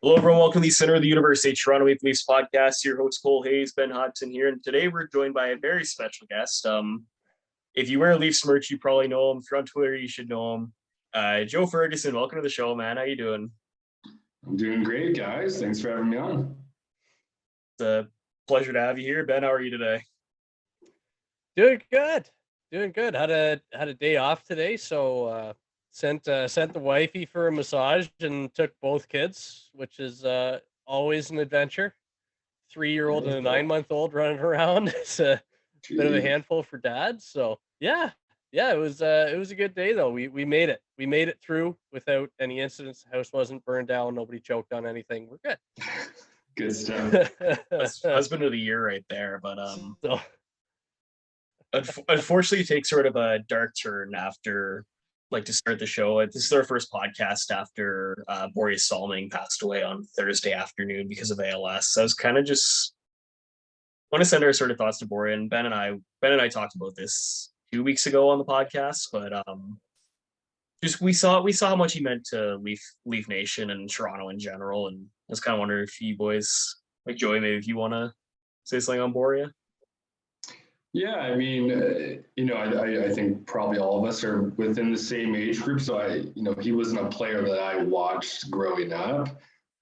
Hello, everyone. Welcome to the Center of the University of Toronto Maple Leafs podcast. Your host, Cole Hayes, Ben Hodgson here. And today we're joined by a very special guest. If you wear Leafs merch, you probably know him. If you're on Twitter, you should know him. Joe Ferguson, welcome to the show, man. How you doing? I'm doing great, guys. Thanks for having me on. It's a pleasure to have you here. Ben, how are you today? Doing good. Doing good. Had a day off today, so sent the wifey for a massage and took both kids, which is always an adventure. 3-year-old and a 9-month-old running around. It's a bit of a handful for dad. So yeah, it was a good day though. We made it. We made it through without any incidents. The house wasn't burned down. Nobody choked on anything. We're good. Good stuff. That's husband of the year right there. But So, unfortunately, it takes sort of a dark turn after, like, to start the show. This is our first podcast after Borje Salming passed away on Thursday afternoon because of ALS. So I was kind of just want to send our sort of thoughts to Borje, and Ben and I talked about this 2 weeks ago on the podcast, but just we saw how much he meant to Leaf Nation and Toronto in general, and I was kind of wondering if you boys, like Joey, maybe if you want to say something on Borje. Yeah, I mean, I think probably all of us are within the same age group. So he wasn't a player that I watched growing up,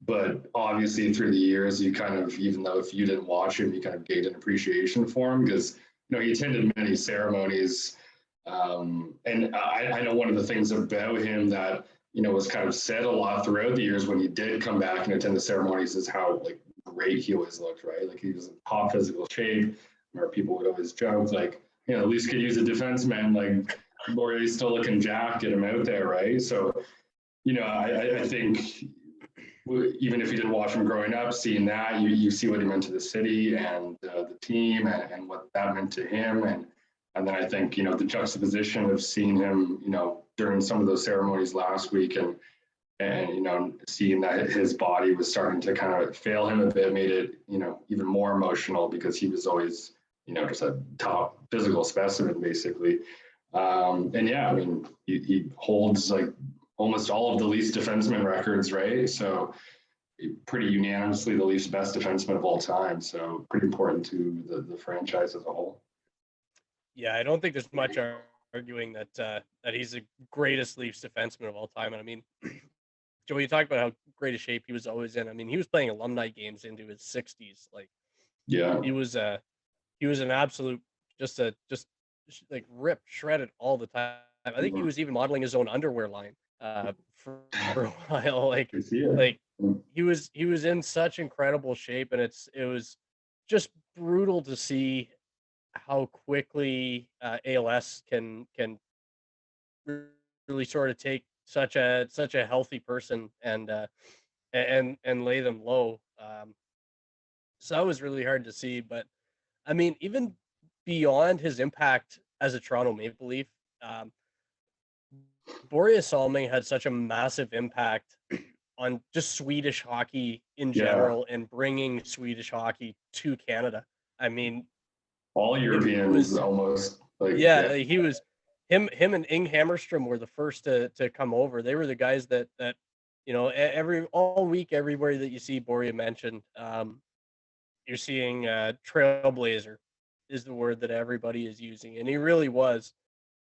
but obviously through the years, you kind of, even though if you didn't watch him, you kind of gained an appreciation for him because, he attended many ceremonies. And I know one of the things about him that, was kind of said a lot throughout the years when he did come back and attend the ceremonies is how like great he always looked, right? Like he was in top physical shape. Where people would always joke, like, at least could use a defenseman, like, Borje's still looking jacked, get him out there, right? So, I think even if you didn't watch him growing up, seeing that, you see what he meant to the city and the team and what that meant to him. And then I think, the juxtaposition of seeing him, during some of those ceremonies last week and seeing that his body was starting to kind of fail him a bit made it, even more emotional because he was always, just a top physical specimen, basically. And yeah, I mean, he holds like almost all of the Leafs defenseman records, right? So pretty unanimously the Leafs best defenseman of all time. So pretty important to the franchise as a whole. yeah, I don't think there's much arguing that that he's the greatest Leafs defenseman of all time. And I mean, Joey, you talked about how great a shape he was always in. I mean, he was playing alumni games into his 60s. Like, yeah, he was an absolute just like ripped, shredded all the time. I think he was even modeling his own underwear line for a while. Like he was in such incredible shape, and it was just brutal to see how quickly ALS can really sort of take such a healthy person and lay them low. So that was really hard to see. But I mean, even beyond his impact as a Toronto Maple Leaf, um, Borje Salming had such a massive impact on just Swedish hockey in general and bringing Swedish hockey to Canada. I mean, all Europeans almost. He was him and Ing Hammerstrom were the first to come over. They were the guys that all week everywhere that you see Borje mentioned, you're seeing trailblazer is the word that everybody is using, and he really was.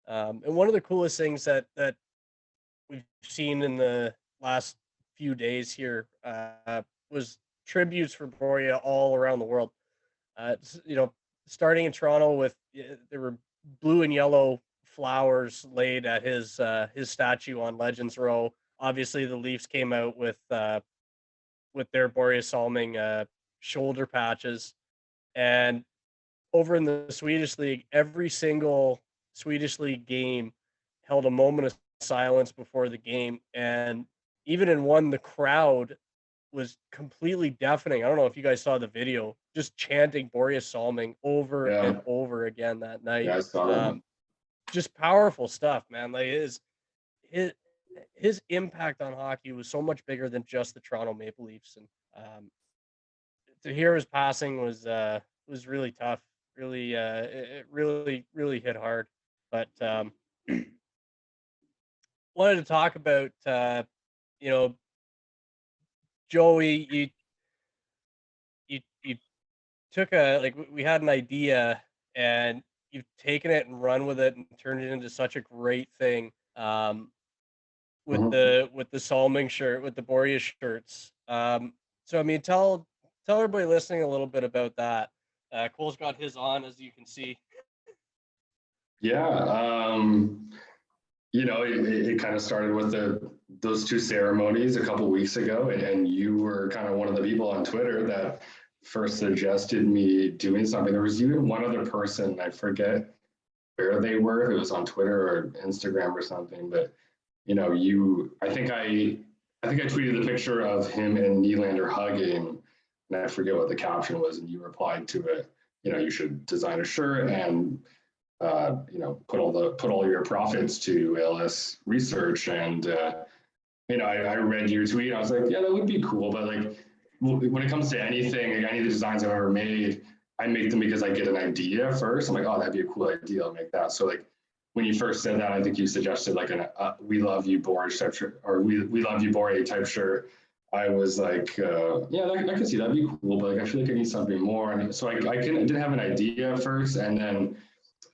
And one of the coolest things that we've seen in the last few days here was tributes for Borje all around the world. Starting in Toronto with there were blue and yellow flowers laid at his statue on Legends Row. Obviously, the Leafs came out with their Borje Salming shoulder patches, and over in the Swedish League, every single Swedish League game held a moment of silence before the game, and even in one, the crowd was completely deafening. I don't know if you guys saw the video, just chanting Borje Salming over and over again that night. Yeah, I saw that. Just powerful stuff, man. Like his impact on hockey was so much bigger than just the Toronto Maple Leafs, and to hear his passing was really tough. Really, it really hit hard. But wanted to talk about you know Joey, you took we had an idea and you've taken it and run with it and turned it into such a great thing. With the Salming shirt, with the Borje shirts. So I mean, tell everybody listening a little bit about that. Cole's got his on, as you can see. Yeah, it kind of started with those two ceremonies a couple weeks ago, and you were kind of one of the people on Twitter that first suggested me doing something. There was even one other person, I forget where they were, if it was on Twitter or Instagram or something, but I think I tweeted the picture of him and Nylander hugging, and I forget what the caption was, and you replied to it. You should design a shirt and put all your profits to ALS research. And I read your tweet. I was like, yeah, that would be cool. But like when it comes to anything, like any of the designs I've ever made, I make them because I get an idea first. I'm like, oh, that'd be a cool idea. I'll make that. So like when you first said that, I think you suggested like "We love you, Borje" type shirt, or "We love you, Borje" type shirt. I was like, yeah, I can see that'd be cool, but like I feel like I need something more. And so I didn't have an idea first, and then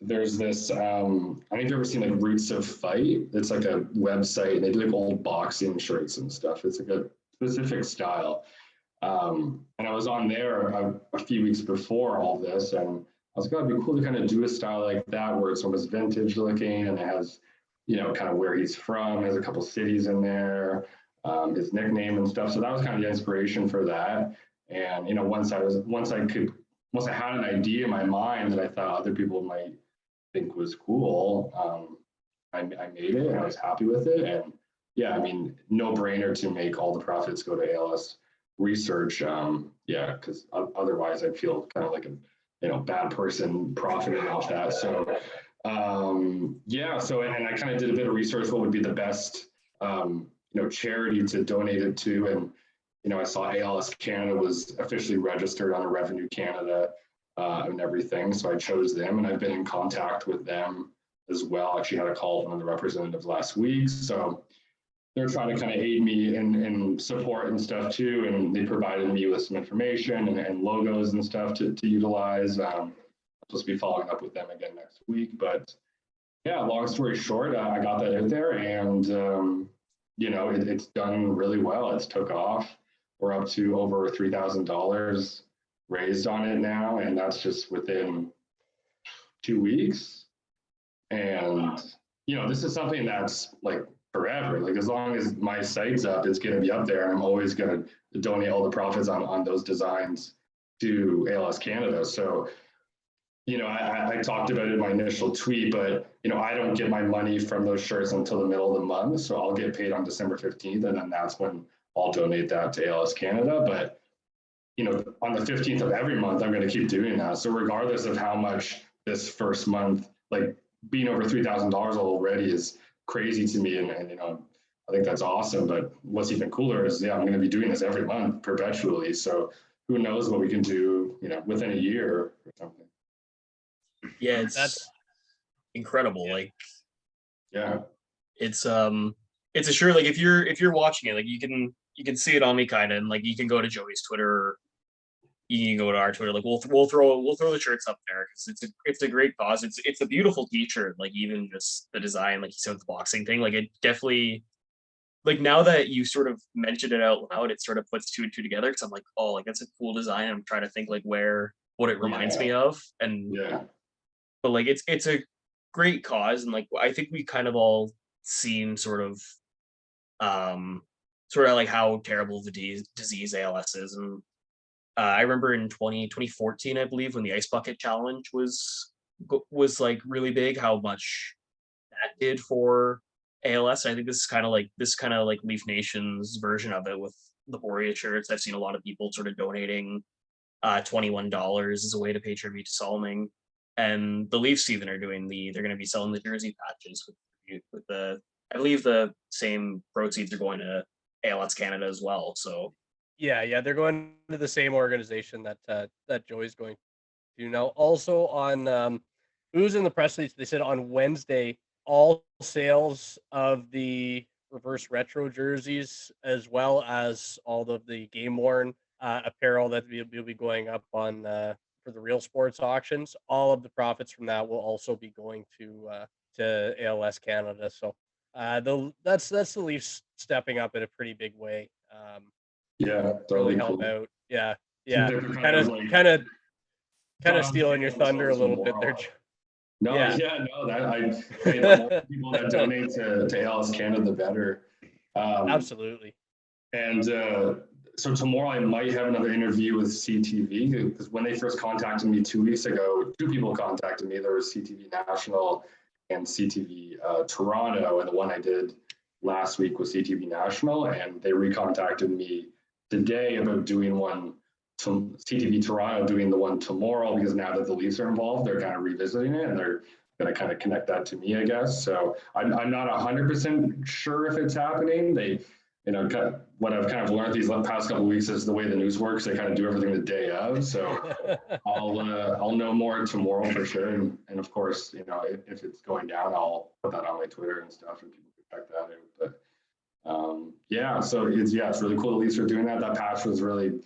there's this. I don't know if you've ever seen like Roots of Fight. It's like a website, and they do like old boxing shirts and stuff. It's like a specific style. And I was on there a few weeks before all this, and I was like, oh, it'd be cool to kind of do a style like that where it's almost vintage looking and it has, kind of where he's from, has a couple cities in there, his nickname and stuff. So that was kind of the inspiration for that. And, once I had an idea in my mind that I thought other people might think was cool, I made it and I was happy with it. And yeah, I mean, no brainer to make all the profits go to ALS research. Yeah, because otherwise I'd feel kind of like a bad person profiting off that. So yeah, so and I kind of did a bit of research. What would be the best charity to donate it to? And I saw ALS Canada was officially registered on Revenue Canada and everything. So I chose them, and I've been in contact with them as well. I actually had a call with one of the representatives last week. So they're trying to kind of aid me in support and stuff too. And they provided me with some information and logos and stuff to utilize. I'm supposed to be following up with them again next week. But yeah, long story short, I got that out there, and it's done really well. It's took off. We're up to over $3,000 raised on it now, and that's just within 2 weeks. And this is something that's like forever. Like as long as my site's up, it's going to be up there, and I'm always going to donate all the profits on those designs to ALS Canada. So, I talked about it in my initial tweet, but I don't get my money from those shirts until the middle of the month. So I'll get paid on December 15th, and then that's when I'll donate that to ALS Canada. But on the 15th of every month, I'm going to keep doing that. So regardless of how much this first month, like being over $3,000 already is crazy to me, and I think that's awesome. But what's even cooler is, I'm going to be doing this every month perpetually. So who knows what we can do, within a year or something. Yeah, that's incredible. Like, yeah, it's a shirt. Like if you're watching it, like you can see it on me kind of, and like you can go to Joey's Twitter. Or you can go to our Twitter. Like we'll throw the shirts up there because it's a great cause. It's a beautiful T-shirt. Like even just the design, like you said, the boxing thing. Like it definitely, like now that you sort of mentioned it out loud, it sort of puts two and two together. Because I'm like, oh, like that's a cool design. I'm trying to think like what it reminds me of, and yeah, but like it's a great cause, and like I think we kind of all seen sort of like how terrible the disease ALS is, and I remember in 2014, I believe, when the Ice Bucket Challenge was like really big, how much that did for ALS. I think this kind of like Leaf Nation's version of it with the Borje shirts. I've seen a lot of people sort of donating $21 as a way to pay tribute to Salming, and the Leafs even are they're going to be selling the jersey patches with the, I believe the same proceeds are going to ALS Canada as well. So Yeah, they're going to the same organization that Joey's going to now. Also on it was in the press release, they said on Wednesday all sales of the reverse retro jerseys, as well as all of the game worn apparel that will be going up on for the Real Sports auctions. All of the profits from that will also be going to ALS Canada. So that's the Leafs stepping up in a pretty big way. Yeah, Really totally help cool. out. Yeah, Seems yeah. like they're Kind of like kind of kind of trying to stealing your scale thunder a themselves little bit there. tomorrow. No, Yeah. yeah, no, that hey, the more people that donate to ALS Canada, the better. Absolutely. And so tomorrow I might have another interview with CTV, because when they first contacted me 2 weeks ago, two people contacted me. There was CTV National and CTV Toronto, and the one I did last week was CTV National, and they recontacted me today about doing one to CTV Toronto, doing the one tomorrow, because now that the Leafs are involved, they're kind of revisiting it, and they're going to kind of connect that to me, I guess. So I'm not 100% sure if it's happening. They, you know, what I've kind of learned these past couple of weeks is the way the news works. They kind of do everything the day of. So I'll know more tomorrow for sure. And of course, you know, if it's going down, I'll put that on my Twitter and stuff, and people can check that out. But yeah, so it's really cool. The Leafs are doing that. That patch was really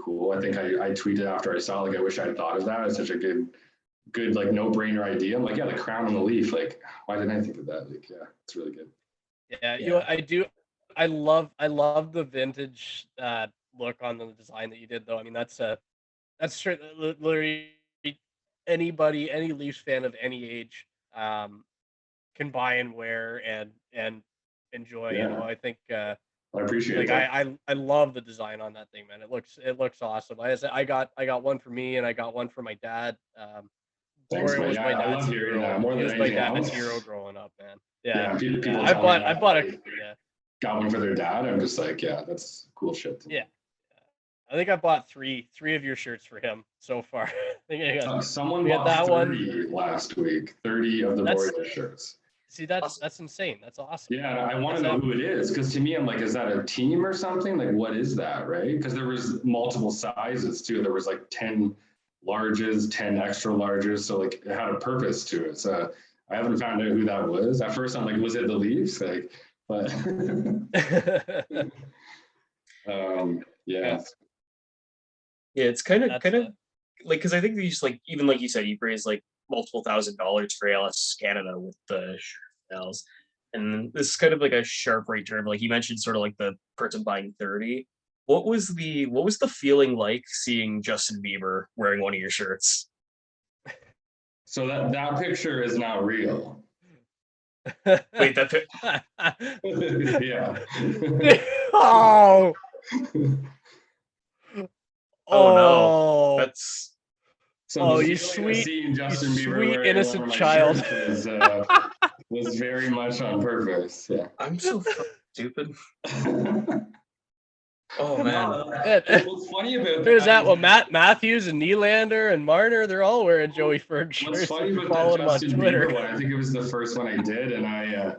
cool. I think I tweeted after I saw, like, I wish I had thought of that. It's such a good like no-brainer idea. I'm like, yeah, the crown on the Leaf. Like, why didn't I think of that? Like, yeah, it's really good. Yeah, you know, I do. I love the vintage look on the design that you did, though. I mean, that's straight, literally anybody, any Leafs fan of any age, can buy and wear and enjoy. You know, Yeah, I think I appreciate like that. I love the design on that thing, man. It looks awesome. I got one for me, and I got one for my dad. Thanks, Borje man. was Yeah, my I dad's love hearing hero. that more He than was my anything dad's else. hero growing up, man. Yeah, Yeah, people yeah. tell me I that bought a they yeah. got one for their dad. I'm just like, yeah, that's cool shit to me. Yeah. I think I bought three of your shirts for him so far. I think Someone we got bought that one. 30 last week, 30 of the That's Borje shirts. see that's insane. That's awesome. Yeah, I want to That's know who it is, because to me, I'm like, is that a team or something? Like, what is that, right? Because there was multiple sizes too. There was like 10 larges, 10 extra larges. So like it had a purpose to it. So I haven't found out who that was. At first I'm like, was it the Leafs? Like, but yeah. Yeah, it's kind of That's like, because I think these, like, even like you said, you've raised like multiple $1,000s for ALS Canada with the shirt sales, and this is kind of like a sharp right turn. Like you mentioned, sort of like the person buying 30. What was the feeling like seeing Justin Bieber wearing one of your shirts? So that picture is not real. Wait, that Yeah. oh oh no, oh that's So the you feeling of sweet seeing Justin Bieber sweet wearing one innocent of my child. shirts was very much on purpose. Yeah. I'm so stupid. Oh man. What's funny about There's that is one. Matthews and Nylander and Marner, they're all wearing Joey Ferg what's shirts. funny If you about follow that them on Justin Twitter. Bieber one, I think it was the first one I did, and I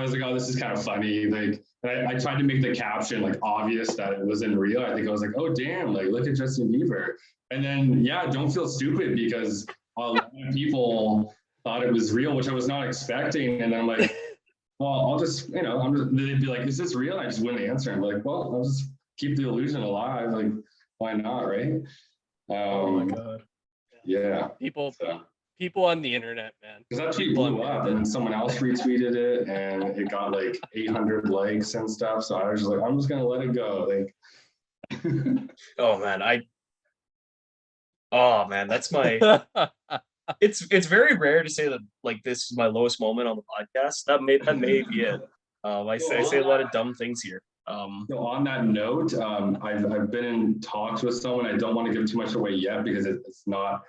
was like, oh, this is kind of funny. Like, and I tried to make the caption like obvious that it wasn't real. I think I was like, oh damn, like look at Justin Bieber. And then yeah, don't feel stupid, because a lot of people thought it was real, which I was not expecting. And then I'm like, well, I'll just, you know, they'd be like, is this real? And I just wouldn't answer. I'm like, well, I'll just keep the illusion alive. Like, why not, right? Oh my god. Yeah. People on the internet, man. Because that tweet blew up, and then someone else retweeted it, and it got like 800 likes and stuff. So I was just like, I'm just gonna let it go. Like, Oh man, oh man, that's my. It's very rare to say that, like, this is my lowest moment on the podcast. That may be it. I say a lot of dumb things here. So on that note, I've been in talks with someone. I don't want to give too much away yet, because it's not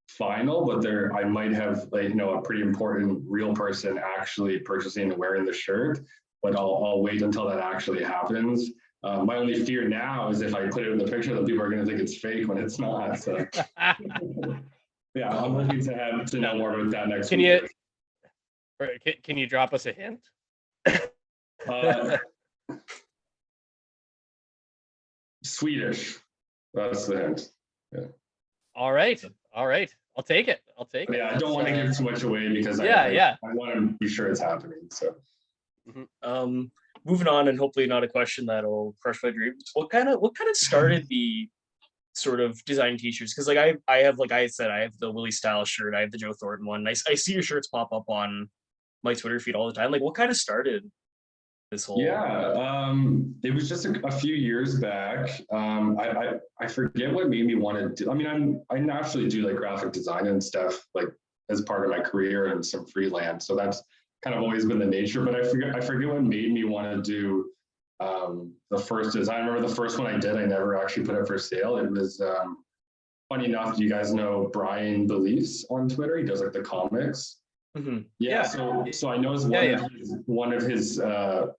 final, but I might have, like, you know, a pretty important real person actually purchasing and wearing the shirt. But I'll wait until that actually happens. My only fear now is if I put it in the picture, that people are going to think it's fake when it's not. So yeah, I'm looking to know more about that next week. Can you drop us a hint? Swedish. That's the hint. Yeah. All right. I'll take it. Yeah, I don't want to give too much away, because I I want to be sure it's happening. So Moving on, and hopefully not a question that'll crush my dreams. What kind of started the sort of design t-shirts? Because like I have, like I said, I have the Willie Style shirt, I have the Joe Thornton one. I see your shirts pop up on my Twitter feed all the time. Like, what kind of started this whole? Yeah, it was just a few years back. I forget what made me want to do. I mean, I naturally do like graphic design and stuff like as part of my career and some freelance. So that's kind of always been the nature. But I forget what made me want to do the first design. I remember the first one I did. I never actually put it for sale. It was funny enough. You guys know Brian Belize on Twitter? He does like the comics. Mm-hmm. Yeah, so I noticed one of his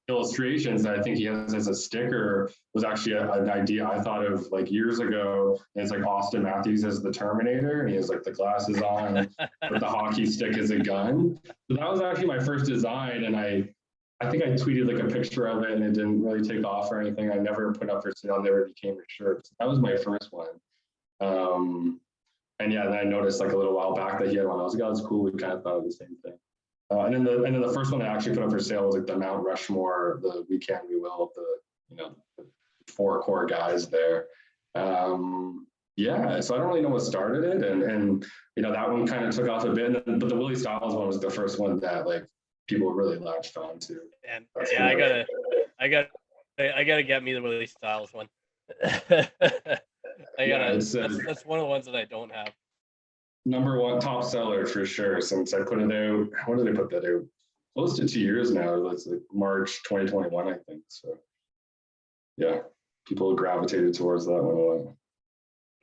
illustrations that I think he has as a sticker was actually an idea I thought of like years ago. It's like Austin Matthews as the Terminator, and he has like the glasses on, but the hockey stick is a gun. So that was actually my first design, and I think I tweeted like a picture of it, and it didn't really take off or anything. I never put up for sale, never became a shirt. So that was my first one. And yeah, then I noticed like a little while back that he had one. I was like, oh, that's cool. We kind of thought of the same thing. And then the first one I actually put up for sale was like the Mount Rushmore, the We Can We Will, the 4 core guys there. Yeah, so I don't really know what started it, and that one kind of took off a bit. But the Willie Styles one was the first one that like people really latched on to. And yeah, I gotta get me the Willie Styles one. That's one of the ones that I don't have. Number one top seller for sure since I put it out. When did I put that out? Close to 2 years now. It's like March 2021, I think. So yeah, people gravitated towards that one a lot.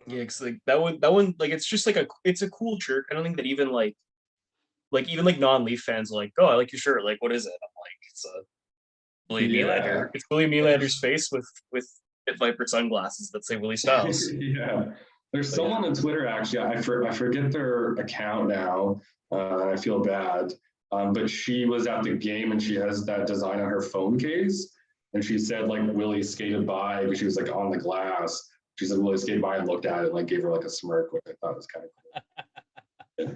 Yeah, because like that one, like it's just like it's a cool shirt. I don't think that even like even like non-Leaf fans are like, oh, I like your shirt. Like, what is it? I'm like, it's a Willie Nylander. It's Willie Nylander's face with Viper sunglasses that say Willie Styles. Yeah. There's someone on Twitter, actually, I forget their account now. I feel bad. But she was at the game and she has that design on her phone case. And she said like Willie skated by, but she was like on the glass. She said Willie skated by and looked at it and like gave her like a smirk, which I thought was kind of cool.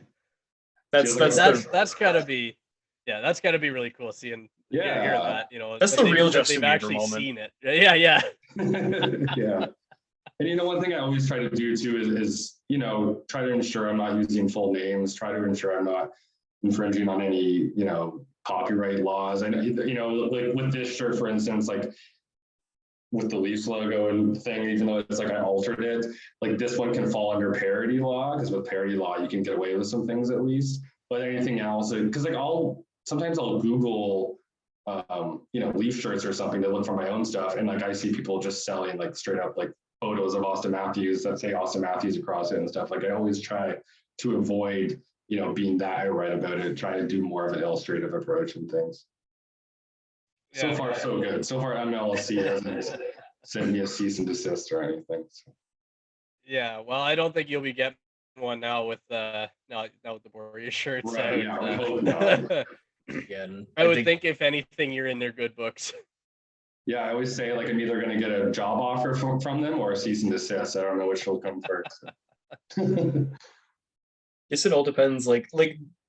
That's gotta be really cool seeing hear that, that's the real Justin Bieber actually moment. Seen it. Yeah. Yeah. And one thing I always try to do too is try to ensure I'm not using full names, try to ensure I'm not infringing on any, copyright laws. And, like with this shirt, for instance, like with the Leafs logo and thing, even though it's like I altered it, like this one can fall under parody law, because with parody law, you can get away with some things at least. But anything else, because like sometimes I'll Google, Leaf shirts or something to look for my own stuff. And like I see people just selling like straight up like photos of Austin Matthews that say Austin Matthews across it and stuff. Like I always try to avoid, being that outright about it, try to do more of an illustrative approach and things. Yeah, so far, so good. So far, MLC hasn't sent me a cease and desist or anything. So. Yeah, well, I don't think you'll be getting one now with the Borje shirts. Right, yeah, we hope not. Again, I would think if anything, you're in their good books. Yeah, I always say like I'm either going to get a job offer from them or a cease and desist. I don't know which will come first. Guess it all depends. Like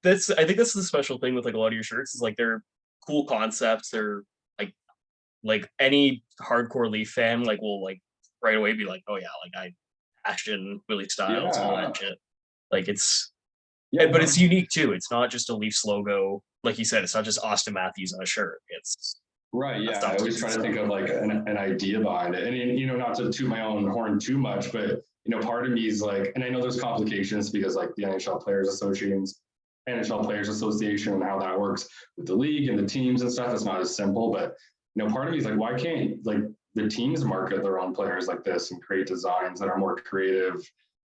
that's, I think that's the special thing with like a lot of your shirts is like they're cool concepts. They're like any hardcore Leaf fan like will like right away be like, oh yeah, like I Ashton, Willie Styles, all that shit. Like it's but it's unique too. It's not just a Leafs logo. Like you said, it's not just Austin Matthews on a shirt. It's right. Yeah. I always try to think of like an idea behind it. And, not to toot my own horn too much, but, part of me is like, and I know there's complications because like the NHL Players Association and how that works with the league and the teams and stuff. It's not as simple, but, part of me is like, why can't like the teams market their own players like this and create designs that are more creative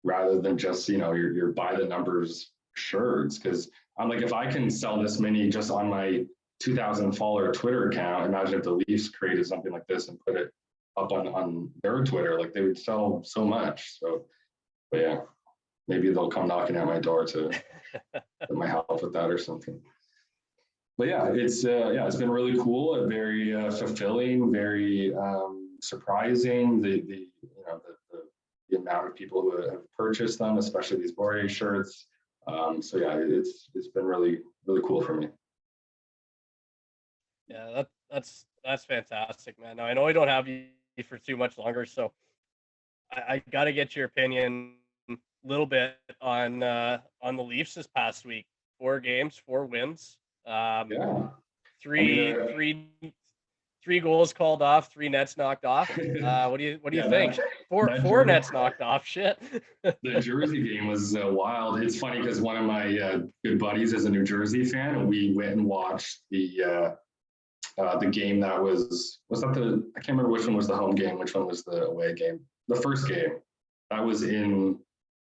rather than just, your by the numbers shirts? Because I'm like, if I can sell this many just on my 2,000 follower Twitter account, imagine if the Leafs created something like this and put it up on their Twitter, like they would sell so much. So, but yeah, maybe they'll come knocking at my door to get my help with that or something. But yeah, it's been really cool, very fulfilling, very surprising. The amount of people who have purchased them, especially these Borje shirts. So yeah, it's been really, really cool for me. Yeah, that's fantastic, man. Now I know I don't have you for too much longer, so I got to get your opinion a little bit on the Leafs this past week. 4 games, 4 wins, Yeah. I mean, three three three goals called off, 3 nets knocked off. What do you yeah, think? Four that four Jersey, nets knocked off. Shit. the Jersey game was wild. It's funny because one of my good buddies is a New Jersey fan, and we went and watched the game that was that the I can't remember which one was the home game, which one was the away game. The first game that was in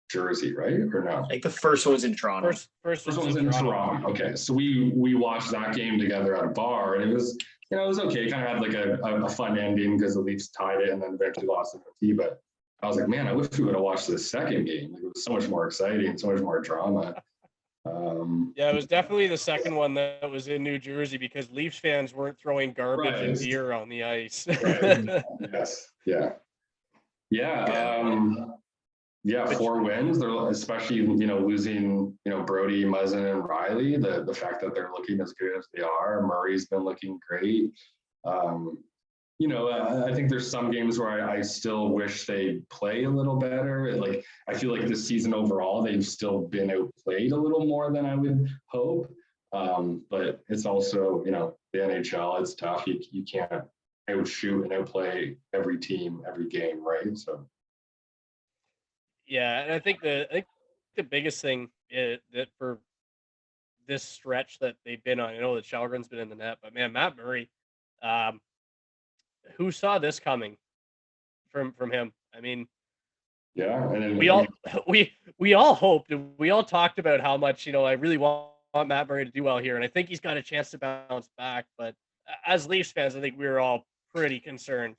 Jersey, right? Or no? I think the first one was in Toronto. First one was in Toronto. Okay, so we watched that game together at a bar, and it was it was okay. Kind of had like a fun ending because the Leafs tied it and then eventually lost in OT. But I was like, man, I wish we would have watched the second game. Like, it was so much more exciting, so much more drama. Yeah, it was definitely the second one that was in New Jersey because Leafs fans weren't throwing garbage and beer on the ice. Right. Yes. Yeah. Yeah. Yeah, 4 wins. They're especially losing Brody, Muzzin, and Riley. The fact that they're looking as good as they are. Murray's been looking great. Um, I think there's some games where I still wish they play a little better. Like I feel like this season overall they've still been outplayed a little more than I would hope. But it's also the NHL. It's tough. You can't outshoot and outplay every team every game, right? So. Yeah, and I think the biggest thing is that for this stretch that they've been on, I know that Shalgren's been in the net, but man, Matt Murray, um, who saw this coming from him? I mean, yeah, and then, we all we all hoped, and we all talked about how much I really want Matt Murray to do well here, and I think he's got a chance to bounce back. But as Leafs fans, I think we were all pretty concerned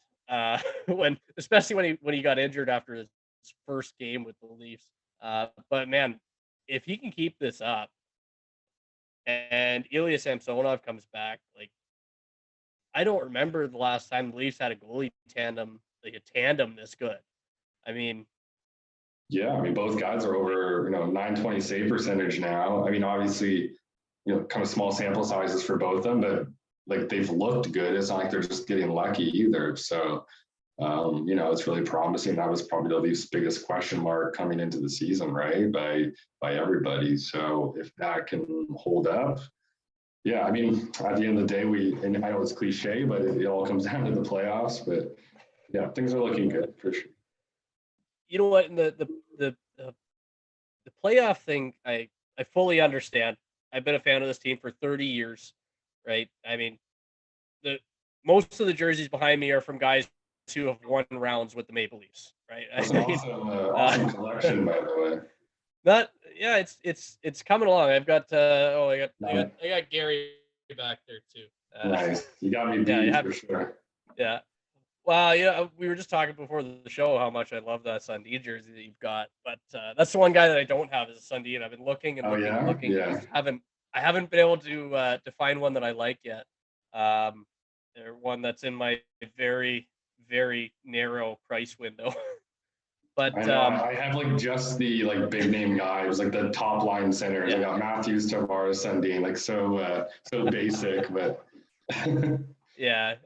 especially when he got injured after his first game with the Leafs. But man, if he can keep this up and Ilya Samsonov comes back, like I don't remember the last time the Leafs had a goalie tandem, like a tandem this good. I mean, yeah, I mean both guys are over 920 save percentage now. I mean, obviously, kind of small sample sizes for both of them, but like they've looked good. It's not like they're just getting lucky either. So it's really promising. That was probably the Leafs' biggest question mark coming into the season, right? By everybody. So if that can hold up, yeah, I mean, at the end of the day, and I know it's cliche, but it all comes down to the playoffs. But yeah, things are looking good for sure. You know what? The playoff thing, I fully understand. I've been a fan of this team for 30 years, right? I mean, the most of the jerseys behind me are from guys who have won rounds with the Maple Leafs, right? That's an awesome collection, by the way. Yeah, it's coming along. I've got I got Gary back there too. Nice, you got me beat for sure. Yeah. Well, we were just talking before the show how much I love that Sundin jersey that you've got, but that's the one guy that I don't have is a Sundin. I've been looking and looking. Yeah. I haven't been able to find one that I like yet. They're one that's in my very, very narrow price window. But I have like just the big name guys, like the top line centers. Yeah. I got Matthews, Tavares, Sundin, like so basic, but yeah.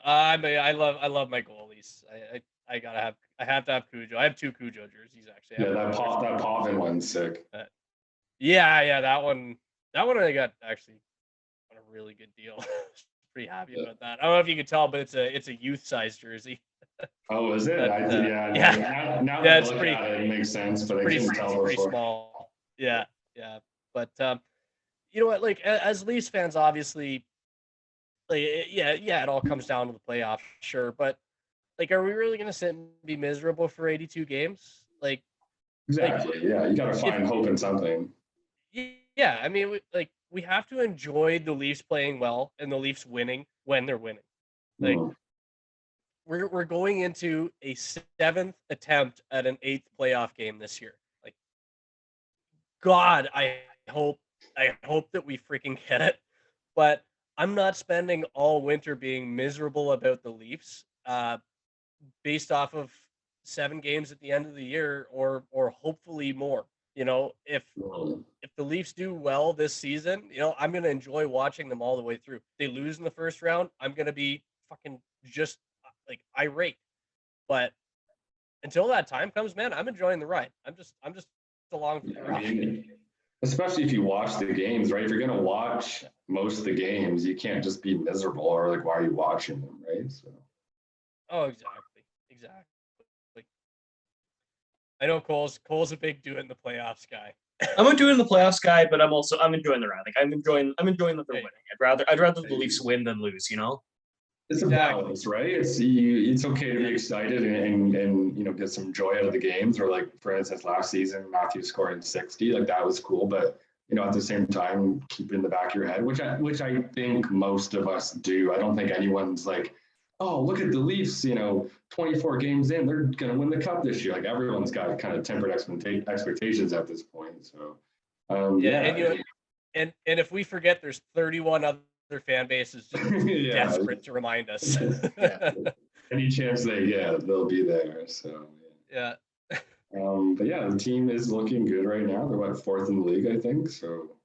I love my goalies. I have to have Cujo. I have 2 Cujo jerseys actually. Yeah, that Potvin one's sick. Yeah, that one I got actually on a really good deal. Pretty happy about that. I don't know if you could tell, but it's a youth size jersey. Oh, is it? Now that I look at it, it makes sense, but I couldn't tell before. Pretty small. Yeah. But you know what? Like as Leafs fans, obviously, like it all comes down to the playoffs, sure. But like, are we really gonna sit and be miserable for 82 games? Like, exactly. Yeah, you gotta find hope in something. Yeah, I mean, we have to enjoy the Leafs playing well and the Leafs winning when they're winning. Like. We're going into a 7th attempt at an 8th playoff game this year. Like, God, I hope that we freaking get it. But I'm not spending all winter being miserable about the Leafs, based off of 7 games at the end of the year, or hopefully more. You know, if the Leafs do well this season, you know, I'm gonna enjoy watching them all the way through. If they lose in the first round, I'm gonna be fucking just like irate. But until that time comes, man, I'm enjoying the ride. I'm just along for the I ride. mean, especially if you watch the games, right? If you're gonna watch most of the games, you can't just be miserable or like, why are you watching them, right? So Oh, exactly. I know Cole's a big do it in the playoffs guy. I'm doing the playoffs guy, but I'm enjoying the ride. Like I'm enjoying that they're Hey. winning. I'd rather the Leafs win than lose, you know? it's Exactly. a balance, right? It's okay to be excited and you know, get some joy out of the games. Or like, for instance, last season Matthews scored in 60, like that was cool. But you know, at the same time, keep it in the back of your head, which I think most of us do. I don't think anyone's like, oh, look at the Leafs, you know, 24 games in, they're gonna win the cup this year. Like everyone's got kind of tempered expectations at this point. So And you know, and if we forget, there's 31 other fan bases just yeah, desperate to remind us. Yeah. any chance they get, they'll be there. So Yeah. but yeah, the team is looking good right now. They're what, fourth in the league, I think. So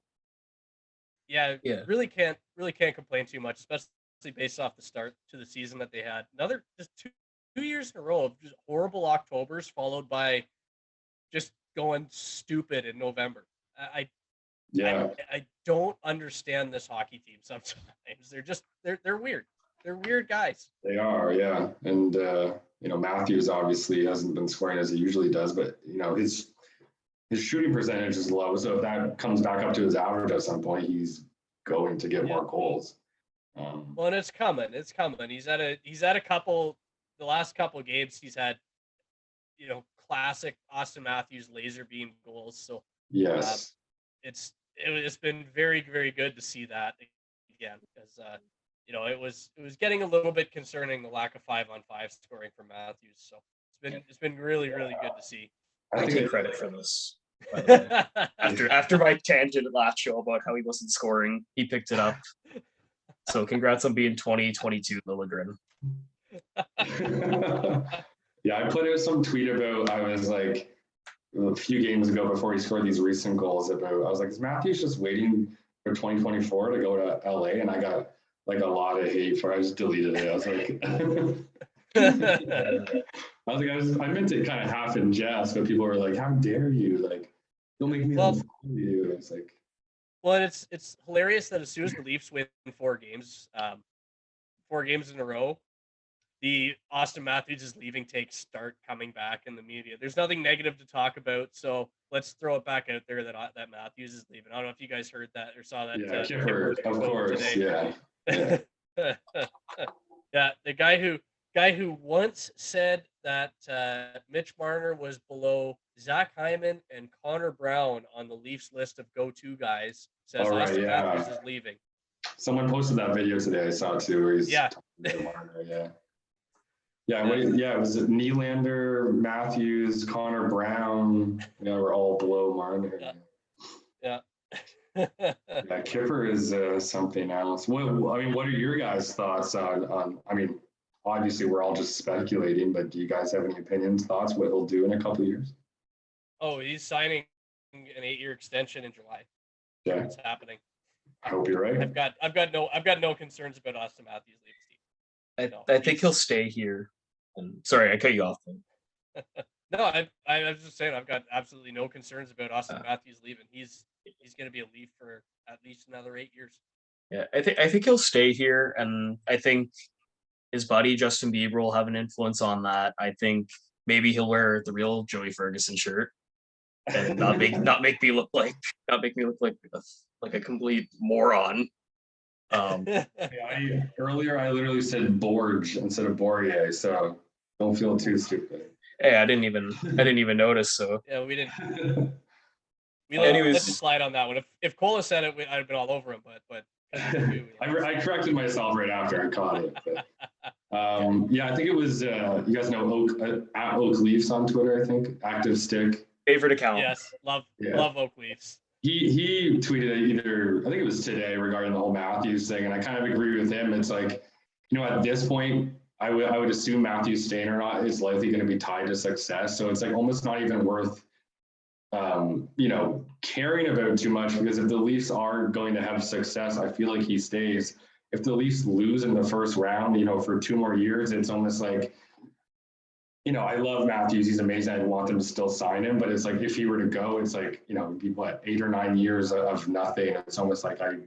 Yeah, Yeah. really can't complain too much, especially based off the start to the season that they had. Another just two years in a row of just horrible Octobers followed by just going stupid in November. I yeah, I don't understand this hockey team sometimes. They're weird. They're weird guys. they are. Yeah, and you know, Matthews obviously hasn't been scoring as he usually does, but you know, his shooting percentage is low. So if that comes back up to his average at some point, he's going to get more goals. Well, and it's coming. It's coming. He's at a couple. The last couple of games, he's had, you know, classic Austin Matthews laser beam goals. So yes, it's been very, very good to see that again, because you know, it was getting a little bit concerning, the lack of 5-on-5 scoring from Matthews. So it's been really, really good to see. I take credit for this. By the way. After my tangent last show about how he wasn't scoring, he picked it up. So congrats on being 2022 Lilligren. yeah, I put out some tweet about, I was like, a few games ago before he scored these recent goals, about, I was like, is Matthews just waiting for 2024 to go to LA? And I got like a lot of hate for it. I just deleted it. I was like, I meant it kind of half in jest, but people were like, how dare you? Like, don't make me unfollow you. It's like, well, and it's hilarious that as soon as the Leafs win 4 games in a row, the Austin Matthews is leaving takes start coming back in the media. There's nothing negative to talk about, so let's throw it back out there that Matthews is leaving. I don't know if you guys heard that or saw that. yeah, Kipper, of course, today. yeah. Yeah, the guy who once said that Mitch Marner was below Zach Hyman and Connor Brown on the Leafs list of go-to guys says Austin Matthews is leaving. Someone posted that video today. I saw it too. Where he's Marner, it was Nylander, Matthews, Connor Brown. Yeah, we're all below Marner. Yeah. Yeah, Kipper is something else. What are your guys' thoughts on? I mean, obviously we're all just speculating, but do you guys have any opinions, thoughts, what he'll do in a couple of years? Oh, he's signing an 8-year extension in July. Yeah, it's happening. I hope you're right. I've got no concerns about Austin Matthews leaving. I think he'll stay here. And sorry, I cut you off. No, I was just saying I've got absolutely no concerns about Austin Matthews leaving. He's going to be a Leaf for at least another 8 years. Yeah, I think he'll stay here, and I think his buddy Justin Bieber will have an influence on that. I think maybe he'll wear the real Joey Ferguson shirt and not make me look like a complete moron. Earlier I literally said Borge instead of Borje, so don't feel too stupid. Hey, I didn't even notice. So yeah, we didn't. We let it slide on that one. If Cole said it, I'd have been all over him. But I corrected myself right after I caught it. But, I think it was you guys know at Oak Leafs on Twitter. I think active stick favorite account. Yes, love Oak Leafs. He tweeted either, I think it was today, regarding the whole Matthews thing, and I kind of agree with him. It's like, you know, at this point, I would assume Matthews staying or not is likely going to be tied to success. So it's like almost not even worth caring about too much, because if the Leafs are going to have success, I feel like he stays. If the Leafs lose in the first round, for 2 more years, it's almost like, I love Matthews. He's amazing. I want them to still sign him, but it's like if he were to go, it's like, what, 8 or 9 years of nothing. It's almost like I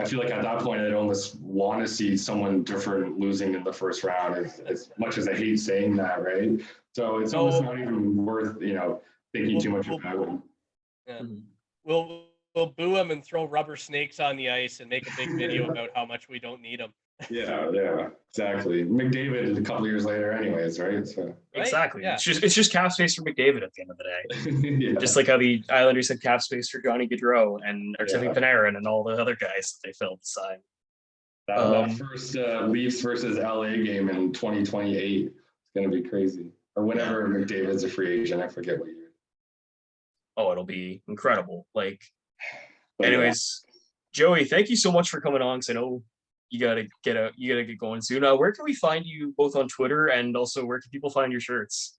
feel like at that point, I'd almost want to see someone different losing in the first round, as much as I hate saying that, right? So it's almost not even worth, thinking too much about him. Yeah. We'll boo him and throw rubber snakes on the ice and make a big video about how much we don't need him. Yeah, exactly. McDavid a couple of years later, anyways, right? So Right? Exactly. Yeah. It's just cap space for McDavid at the end of the day. yeah. Just like how the Islanders had cap space for Johnny Gaudreau and Artemi Panarin and all the other guys that they filled aside. That first Leafs versus LA game in 2028 is going to be crazy. Or whenever McDavid's a free agent, I forget what year. Oh, it'll be incredible. Anyways, Joey, thank you so much for coming on, because I know you gotta get going soon. Where can we find you both on Twitter, and also where can people find your shirts?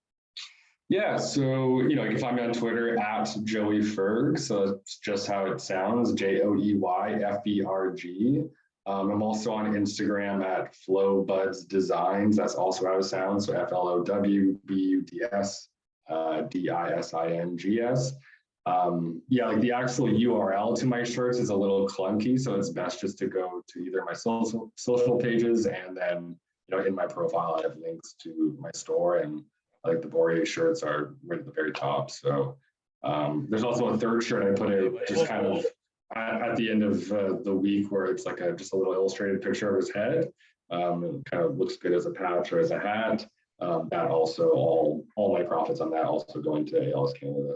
Yeah, so you can find me on Twitter at Joey Ferg. So it's just how it sounds, JoeyFberg. I'm also on Instagram at FlowBuds Designs. That's also how it sounds. So FlowBuds DISINGS. The actual URL to my shirts is a little clunky, so it's best just to go to either my social pages, and then in my profile I have links to my store, and the Borje shirts are right at the very top. So there's also a third shirt I put out just kind of at the end of the week, where it's like just a little illustrated picture of his head. It kind of looks good as a patch or as a hat. That also, all my profits on that also go into ALS Canada.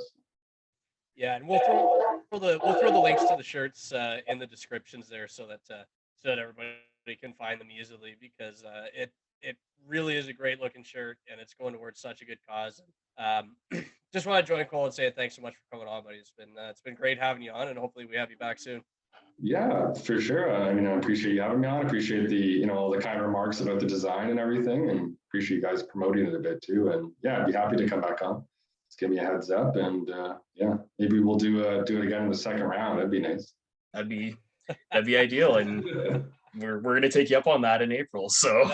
Yeah, and we'll throw the links to the shirts in the descriptions there, so that everybody can find them easily, because it really is a great looking shirt, and it's going towards such a good cause. Just want to join Cole and say thanks so much for coming on, buddy. It's been great having you on, and hopefully we have you back soon. Yeah, for sure. I appreciate you having me on. I appreciate the all the kind remarks about the design and everything, and appreciate you guys promoting it a bit too. And yeah, I'd be happy to come back on. Just give me a heads up, and maybe we'll do it again in the second round. That'd be nice. That'd be ideal, and we're gonna take you up on that in April. So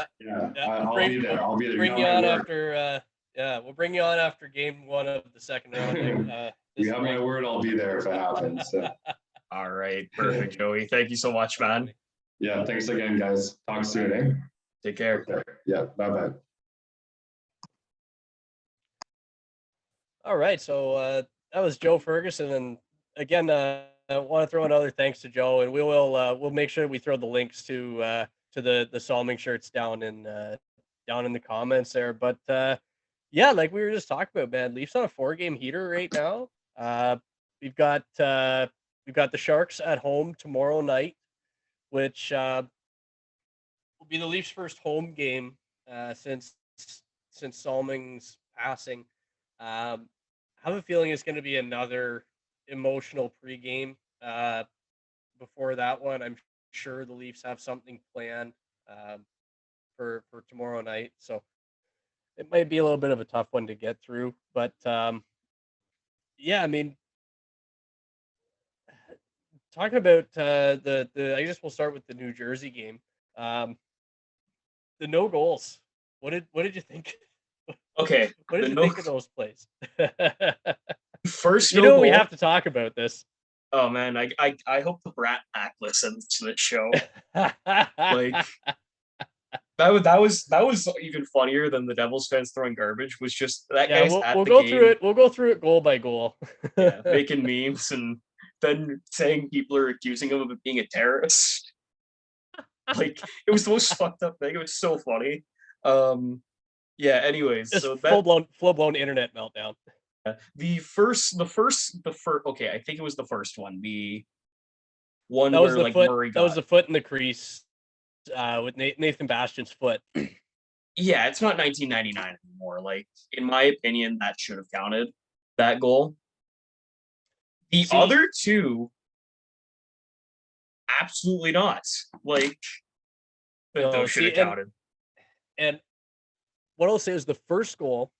I'll be there. I'll be there. Bring you on after. We'll bring you on after game 1 of the second round. You have my word. I'll be there if it happens. So. All right, perfect, Joey. Thank you so much, man. Yeah, thanks again, guys. Talk soon, eh? Take care. Okay. Yeah, bye-bye. All right, so that was Joe Ferguson, and again, I want to throw another thanks to Joe, and we'll make sure we throw the links to the Salming shirts down in the comments there. But like we were just talking about, man, Leafs on a 4-game heater right now. We've got the Sharks at home tomorrow night, which will be the Leafs' first home game since Salming's passing. I have a feeling it's going to be another emotional pregame before that one. I'm sure the Leafs have something planned for tomorrow night, so it might be a little bit of a tough one to get through. But talking about I guess we'll start with the New Jersey game. The no goals. What did you think? Okay. What did you think of those plays? First, we have to talk about this. Oh man, I hope the Brat Pack listens to this show. That was even funnier than the Devils fans throwing garbage. Was just that guy's we'll go through it. We'll go through it goal by goal. Making memes and then saying people are accusing him of being a terrorist. It was the most fucked up thing. It was so funny. Anyways, just so full blown internet meltdown. The first. Okay, I think it was the first one. The one that was where the foot. Murray that was the foot in the crease with Nathan Bastian's foot. Yeah, it's not 1999 anymore. In my opinion, that should have counted, that goal. The other two, absolutely not. Those should have counted. And what I'll say is the first goal,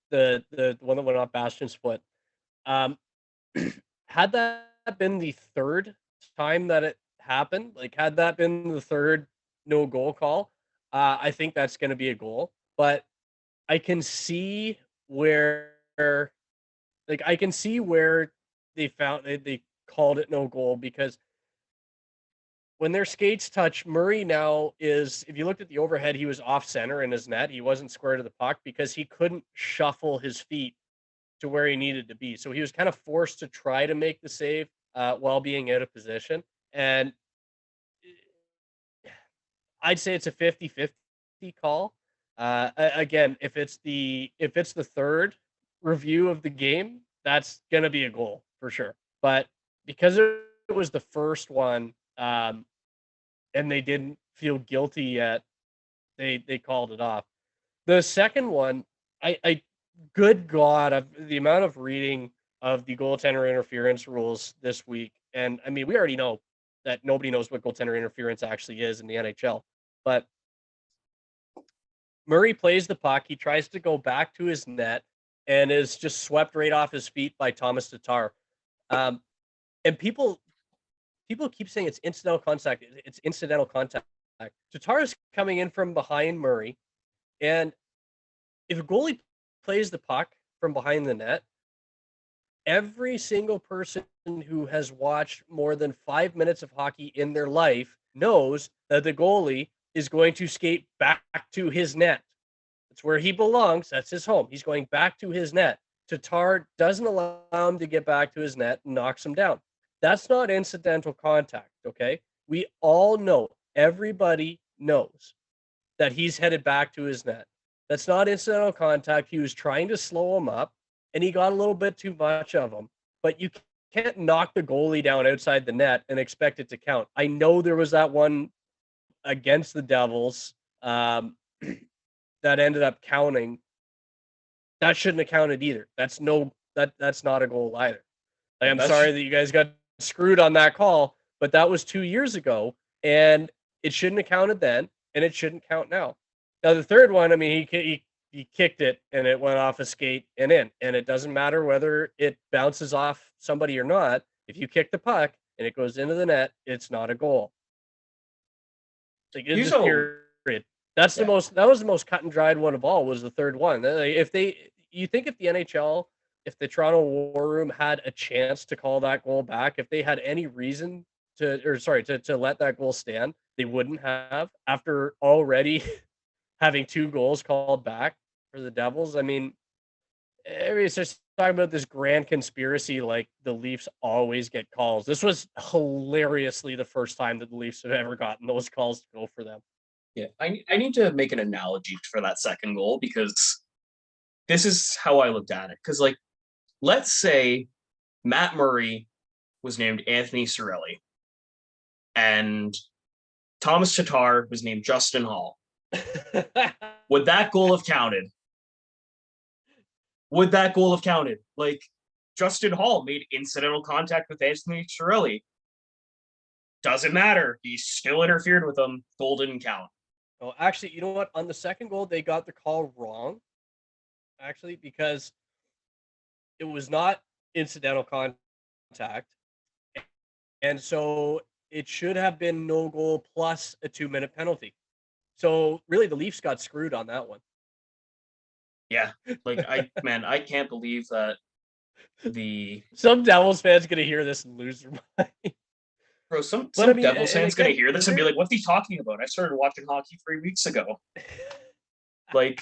the one that went off Bastian's foot, Um, had that been the third time that it happened, like had that been the third no goal call, I think that's going to be a goal. But I can see where, like, I can see where they called it no goal because when their skates touch, Murray now is, if you looked at the overhead, he was off center in his net. He wasn't square to the puck because he couldn't shuffle his feet to where he needed to be. So he was kind of forced to try to make the save while being out of position. And I'd say it's a 50-50 call. Again, if it's the third review of the game, that's gonna be a goal for sure. But because it was the first one, and they didn't feel guilty yet, they called it off. The second one, I good God, the amount of reading of the goaltender interference rules this week, and I mean, we already know that nobody knows what goaltender interference actually is in the NHL, but Murray plays the puck, he tries to go back to his net, and is just swept right off his feet by Thomas Tatar. Um, and people keep saying it's incidental contact. It's incidental contact. Tatar is coming in from behind Murray, and if a goalie plays the puck from behind the net, every single person who has watched more than 5 minutes of hockey in their life knows that the goalie is going to skate back to his net. It's where he belongs. That's his home. He's going back to his net. Tatar doesn't allow him to get back to his net and knocks him down. That's not incidental contact, okay? We all know, everybody knows that he's headed back to his net. That's not incidental contact. He was trying to slow him up, and he got a little bit too much of him. But you can't knock the goalie down outside the net and expect it to count. I know there was that one against the Devils that ended up counting. That shouldn't have counted either. That's not a goal either. Like, I'm sorry that you guys got screwed on that call, but that was 2 years ago, and it shouldn't have counted then, and it shouldn't count now. Now the third one, I mean, he kicked it and it went off a skate and in, and it doesn't matter whether it bounces off somebody or not. If you kick the puck and it goes into the net, it's not a goal. Like, it's just period. That was the most cut and dried one of all, was the third one. Like, if the NHL, if the Toronto War Room had a chance to call that goal back, if they had any reason to let that goal stand, they wouldn't have, after already having 2 goals called back for the Devils. I mean, everybody's just talking about this grand conspiracy, like the Leafs always get calls. This was hilariously the first time that the Leafs have ever gotten those calls to go for them. Yeah, I need to make an analogy for that second goal, because this is how I looked at it. Because, like, let's say Matt Murray was named Anthony Cirelli, and Thomas Tatar was named Justin Hall. Would that goal have counted? Like, Justin Hall made incidental contact with Anthony Cirelli. Doesn't matter. He still interfered with him. Goal didn't count. Oh, actually, you know what? On the second goal, they got the call wrong, actually, because it was not incidental contact. And so it should have been no goal plus a 2-minute penalty. So really, the Leafs got screwed on that one. Yeah, like, I can't believe that some Devils fans gonna hear this and lose their mind. Bro, some Devils fans gonna hear this and be like, "What's he talking about? I started watching hockey 3 weeks ago." Like,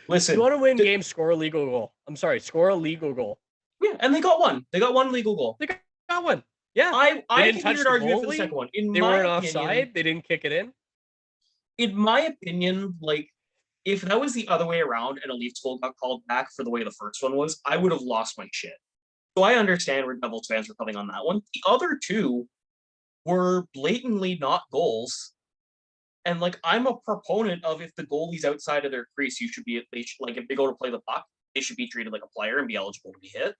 listen, if you want to win games, score a legal goal. I'm sorry, score a legal goal. Yeah, and they got one. They got one legal goal. They got one. Yeah, I didn't touch the argument for the second one. They weren't offside. They didn't kick it in. In my opinion, like, if that was the other way around and a Leafs goal got called back for the way the first one was, I would have lost my shit. So I understand where Devils fans were coming on that one. The other two were blatantly not goals. And, like, I'm a proponent of, if the goalie's outside of their crease, if they go to play the puck, they should be treated like a player and be eligible to be hit.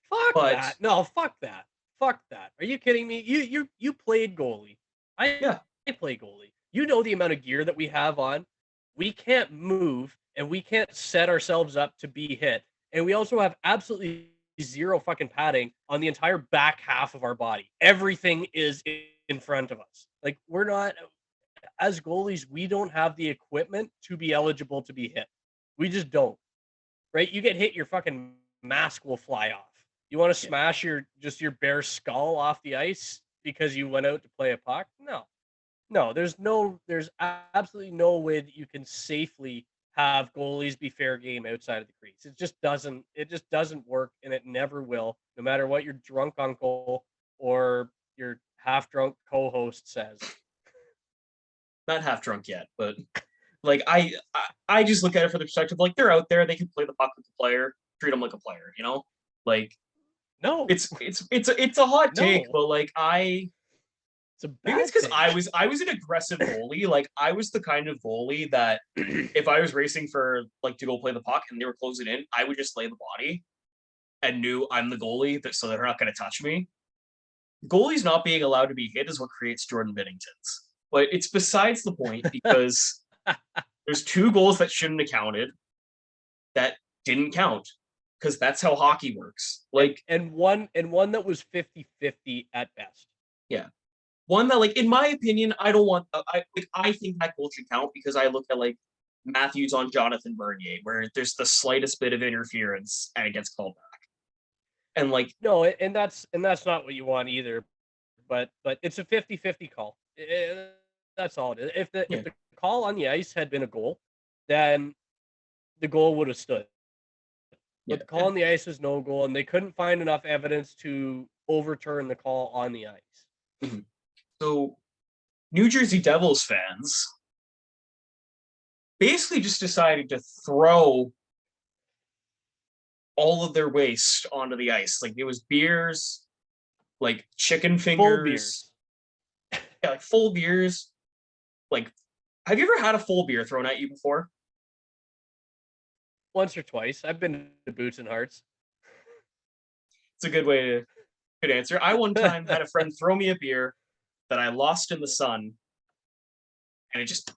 Fuck that. No, fuck that. Fuck that. Are you kidding me? You played goalie. I play goalie. You know the amount of gear that we have on. We can't move and we can't set ourselves up to be hit. And we also have absolutely zero fucking padding on the entire back half of our body. Everything is in front of us. Like, we're not, as goalies, we don't have the equipment to be eligible to be hit. We just don't. Right? You get hit, your fucking mask will fly off. You want to smash your bare skull off the ice because you went out to play a puck? No, there's absolutely no way that you can safely have goalies be fair game outside of the crease. It just doesn't work, and it never will, no matter what your drunk uncle or your half drunk co-host says. Not half drunk yet, but like I just look at it from the perspective, like, they're out there, they can play the puck with the player, treat them like a player, you know? Like, No, it's a hot take, No. but like it's a maybe it's bad because take. I was an aggressive goalie. Like, I was the kind of goalie that if I was racing for, like, to go play the puck and they were closing in, I would just lay the body and knew I'm the goalie, so they're not going to touch me. Goalies not being allowed to be hit is what creates Jordan Binningtons. But it's besides the point, because there's 2 goals that shouldn't have counted that didn't count, because that's how hockey works. Like, and one that was 50-50 at best. yeah. One that, like, in my opinion, I don't want. I think that goal should count, because I look at, like, Matthews on Jonathan Bernier, where there's the slightest bit of interference and it gets called back. And, like, No, and that's not what you want either. But it's a 50-50 call. That's all it is. If the call on the ice had been a goal, then the goal would have stood. But the call on the ice was no goal, and they couldn't find enough evidence to overturn the call on the ice. Mm-hmm. So, New Jersey Devils fans basically just decided to throw all of their waste onto the ice. Like, it was beers, like chicken fingers, Full beers. Yeah, like full beers. Like, have you ever had a full beer thrown at you before? Once or twice. I've been to Boots and Hearts. It's a good answer. I one time had a friend throw me a beer that I lost in the sun, and it just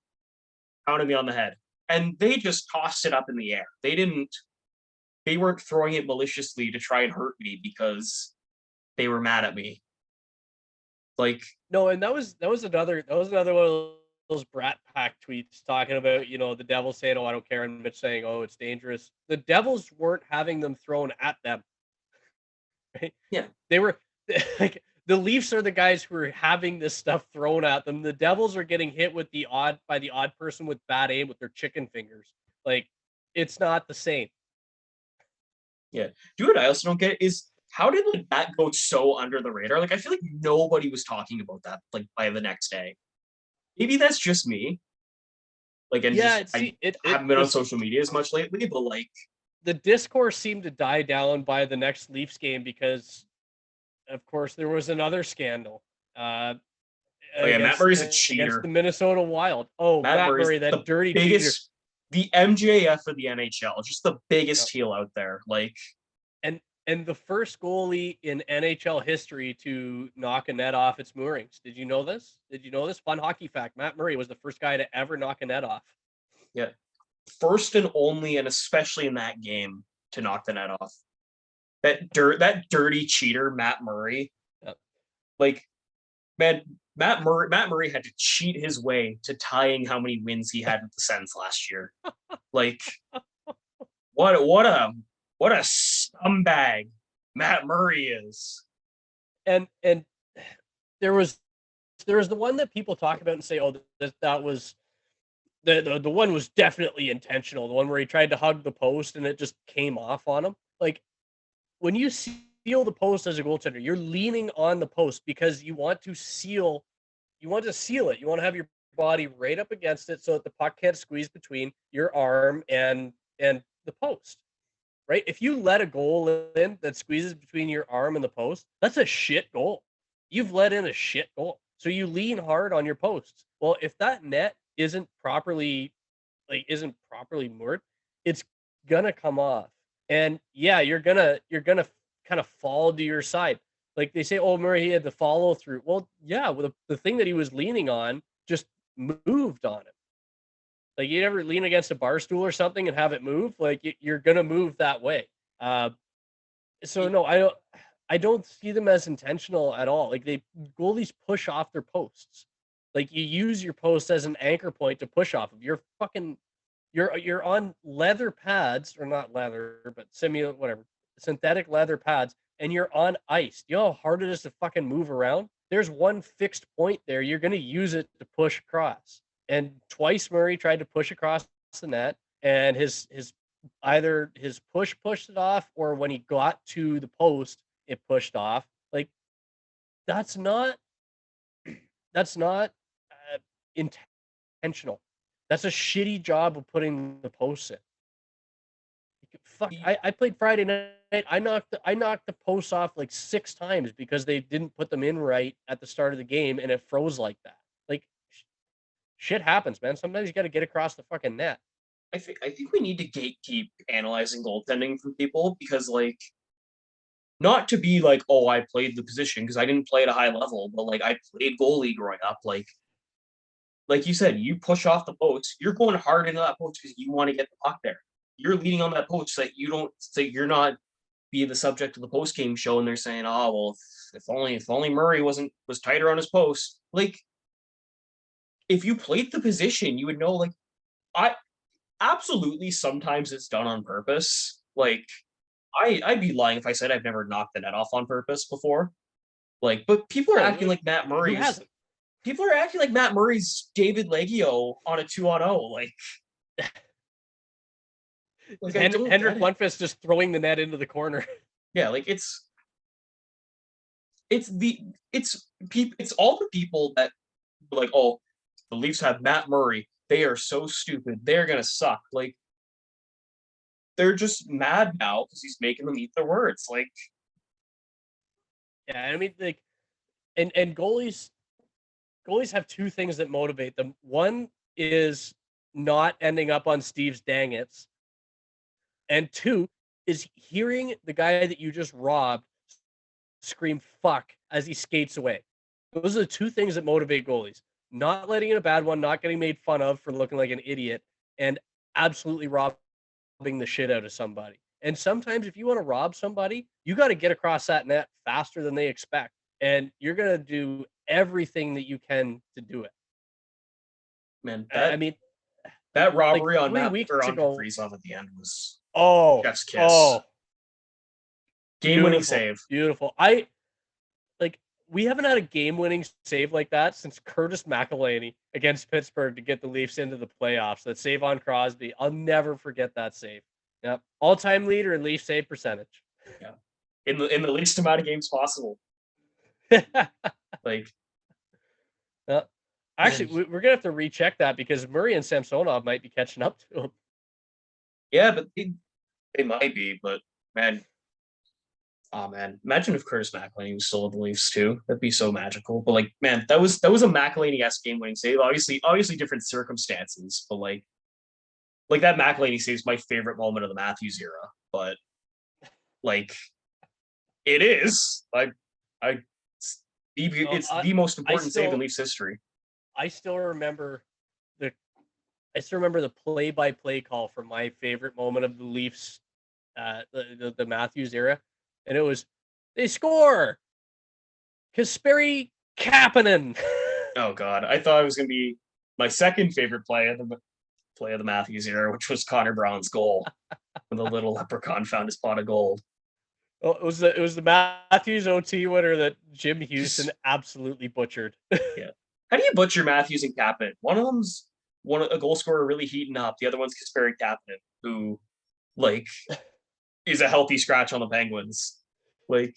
pounded me on the head. And they just tossed it up in the air. They weren't throwing it maliciously to try and hurt me because they were mad at me. Like, no, and that was another one of those Brat Pack tweets talking about, the Devils saying, "Oh, I don't care," and Mitch saying, "Oh, it's dangerous." The Devils weren't having them thrown at them. Right? Yeah. They were like, the Leafs are the guys who are having this stuff thrown at them. The Devils are getting hit by the odd person with bad aim with their chicken fingers. Like, it's not the same. Yeah. Do you know what I also don't get is, how did, like, that go so under the radar? Like, I feel like nobody was talking about that, like, by the next day. Maybe that's just me. Like, and Yeah, I haven't been on social media as much lately, but, like, the discourse seemed to die down by the next Leafs game because, of course, there was another scandal. Matt Murray's a cheater. Against the Minnesota Wild. Oh, Matt Murray, that dirty cheater. The MJF of the NHL, just the biggest heel out there. Like, and the first goalie in NHL history to knock a net off its moorings. Did you know this? Fun hockey fact: Matt Murray was the first guy to ever knock a net off. Yeah, first and only, and especially in that game, to knock the net off. That dirty cheater, Matt Murray. Yep. Like, man, Matt Murray had to cheat his way to tying how many wins he had with the Sens last year. Like, what a scumbag Matt Murray is. And there was the one that people talk about and say, "Oh, that was the one was definitely intentional." The one where he tried to hug the post and it just came off on him. Like, when you seal the post as a goaltender, you're leaning on the post because you want to seal it. You want to have your body right up against it so that the puck can't squeeze between your arm and the post. Right? If you let a goal in that squeezes between your arm and the post, that's a shit goal. You've let in a shit goal. So you lean hard on your posts. Well, if that net isn't properly moored, it's gonna come off. And yeah, you're gonna kind of fall to your side. Like they say, "Oh, Murray, he had the follow through." Well, yeah, well, the thing that he was leaning on just moved on him. Like, you ever lean against a bar stool or something and have it move? Like, you're gonna move that way. So no, I don't see them as intentional at all. Like goalies push off their posts. Like you use your post as an anchor point to push off of. You're on leather pads, or not leather, but whatever, synthetic leather pads, and you're on ice. You know how hard it is to fucking move around? There's one fixed point there. You're gonna use it to push across. And twice Murray tried to push across the net, and either his push pushed it off, or when he got to the post, it pushed off. Like that's not intentional. That's a shitty job of putting the posts in. Fuck, I played Friday night. I knocked the posts off like 6 times because they didn't put them in right at the start of the game, and it froze like that. Like shit happens, man. Sometimes you got to get across the fucking net. I think we need to gatekeep analyzing goaltending from people, because like, not to be like, oh, I played the position, because I didn't play at a high level, but like I played goalie growing up. Like you said, you push off the post, you're going hard into that post because you want to get the puck there. You're leading on that post so that you're not being the subject of the post game show, and they're saying, oh well, if only Murray was tighter on his post. Like, if you played the position, you would know. Like, I absolutely, sometimes it's done on purpose. Like, I'd be lying if I said I've never knocked the net off on purpose before. Like, but people are acting like Matt Murray's. People are acting like Matt Murray's David Leggio on a 2-on-0. Like Hendrik Lundqvist just throwing the net into the corner. Yeah, like it's all the people that are like, oh, the Leafs have Matt Murray. They are so stupid. They're gonna suck. Like, they're just mad now because he's making them eat their words. Like, yeah, I mean, like, and goalies have 2 things that motivate them. One is not ending up on Steve's dang it's. And 2 is hearing the guy that you just robbed scream fuck as he skates away. Those are the 2 things that motivate goalies. Not letting in a bad one, not getting made fun of for looking like an idiot, and absolutely robbing the shit out of somebody. And sometimes if you want to rob somebody, you got to get across that net faster than they expect. And you're going to do everything that you can to do it. Man, that robbery on Matt Kaprizov at the end was chef's kiss. Game-winning save. Beautiful. We haven't had a game-winning save like that since Curtis McElhinney against Pittsburgh to get the Leafs into the playoffs. That save on Crosby. I'll never forget that save. Yep. All-time leader in Leaf save percentage. Yeah. In the least amount of games possible. Like, actually, we're gonna have to recheck that because Murray and Samsonov might be catching up to him. Yeah, but they might be. But man, oh man, imagine if Curtis McElhinney was still at the Leafs too. That'd be so magical. But like, man, that was a McElhinney-esque game-winning save. Obviously different circumstances, but like that McElhinney save is my favorite moment of the Matthews era. But like, it is. It's the most important save in Leafs history. I still remember the play-by-play call for my favorite moment of the Leafs, the Matthews era, and it was, they score, Kasperi Kapanen. Oh God, I thought it was gonna be my second favorite play of the Matthews era, which was Connor Brown's goal when the little leprechaun found his pot of gold. Oh, it was the Matthews OT winner that Jim Houston absolutely butchered. Yeah. How do you butcher Matthews and Kapanen? One of them's a goal scorer really heating up. The other one's Kasperi Kapanen, who like is a healthy scratch on the Penguins. Like,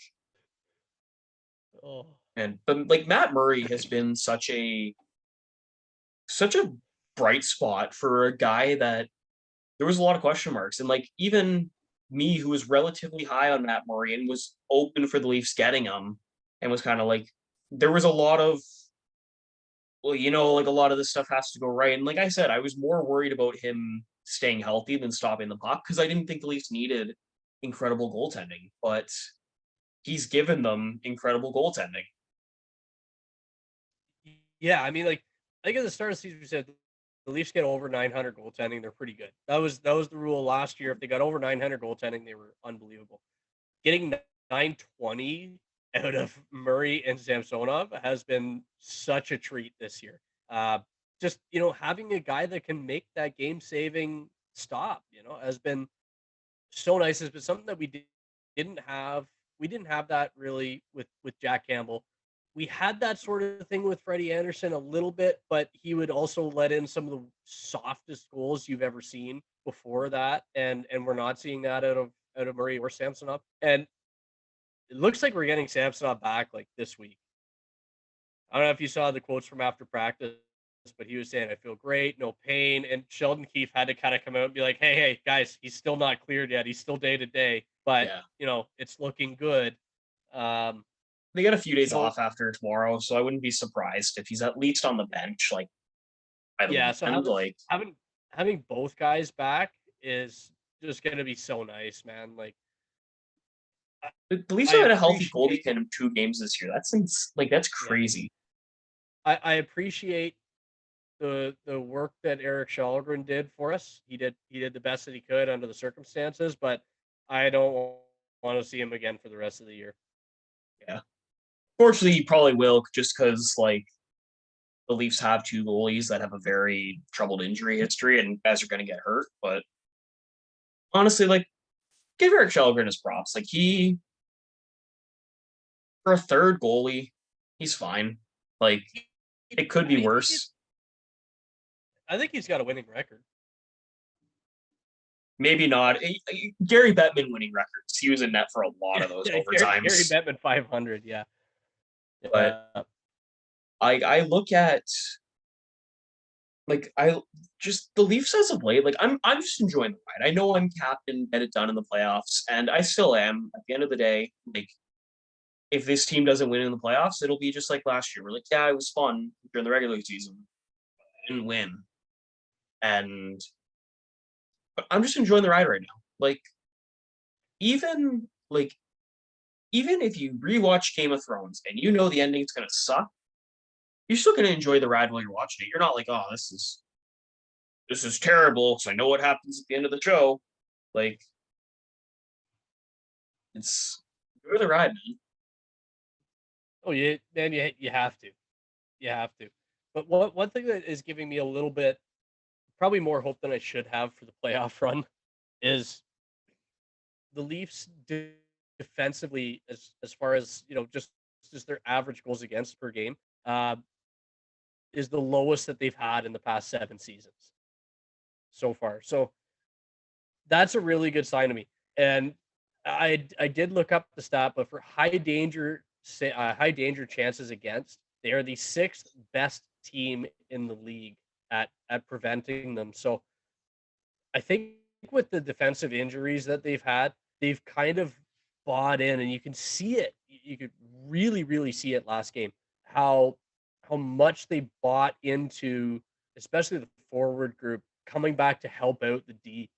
but like Matt Murray has been such a bright spot for a guy that there was a lot of question marks, and like even me, who was relatively high on Matt Murray and was open for the Leafs getting him, and was kind of like, there was a lot of, well, like a lot of this stuff has to go right. And like I said, I was more worried about him staying healthy than stopping the puck, because I didn't think the Leafs needed incredible goaltending, but he's given them incredible goaltending. Yeah, I mean, like, I think at the start of the season, we said the Leafs get over 900 goaltending, they're pretty good. That was the rule last year. If they got over 900 goaltending, they were unbelievable. Getting 920 out of Murray and Samsonov has been such a treat this year. Just having a guy that can make that game-saving stop, has been so nice. It's been something that didn't have. We didn't have that really with Jack Campbell. We had that sort of thing with Freddie Anderson a little bit, but he would also let in some of the softest goals you've ever seen before that, and we're not seeing that out of Murray or Samsonov. And it looks like we're getting Samsonov back like this week. I don't know if you saw the quotes from after practice, but he was saying, "I feel great, no pain." And Sheldon Keefe had to kind of come out and be like, "Hey, guys, he's still not cleared yet. He's still day to day, but Yeah. it's looking good." Um, They get a few days so off after tomorrow, so I wouldn't be surprised if he's at least on the bench, like by the yeah, so weekend. Like having both guys back is just gonna be so nice, man. Like I, the Leafs I have had a healthy appreciate, goalie in 2 games this year. That's yeah, crazy. I appreciate the work that Eric Shalgren did for us. He did the best that he could under the circumstances, but I don't want to see him again for the rest of the year. Yeah. Fortunately, he probably will just because like the Leafs have 2 goalies that have a very troubled injury history, and guys are going to get hurt. But honestly, like give Eric Shalgren his props. Like he for a third goalie, he's fine. Like it could be worse. I think he's got a winning record. Maybe not. Gary Bettman winning records. He was in net for a lot of those Gary overtimes. Bettman 500, yeah. But Yeah. I look at like I just the Leafs as of late. Like I'm just enjoying the ride. I know I'm captain, get it done in the playoffs, and I still am. At the end of the day, like if this team doesn't win in the playoffs, it'll be just like last year. We're like, yeah, it was fun during the regular season, didn't win, and but I'm just enjoying the ride right now. Even like even if you rewatch Game of Thrones and you know the ending's gonna suck, you're still gonna enjoy the ride while you're watching it. You're not like, oh, this is terrible because I know what happens at the end of the show. Like it's enjoy the ride, man. Oh, yeah, man, you have to. You have to. But one thing that is giving me a little bit, probably more hope than I should have for the playoff run, is the Leafs defensively, as far as just their average goals against per game, uh, is the lowest that they've had in the past 7 seasons so far. So that's a really good sign to me. And I did look up the stat, but for high danger chances against, they are the sixth best team in the league at preventing them. So I think with the defensive injuries that they've had, they've kind of bought in, and you can see it. You could really, really see it last game how much they bought into, especially the forward group coming back to help out the D.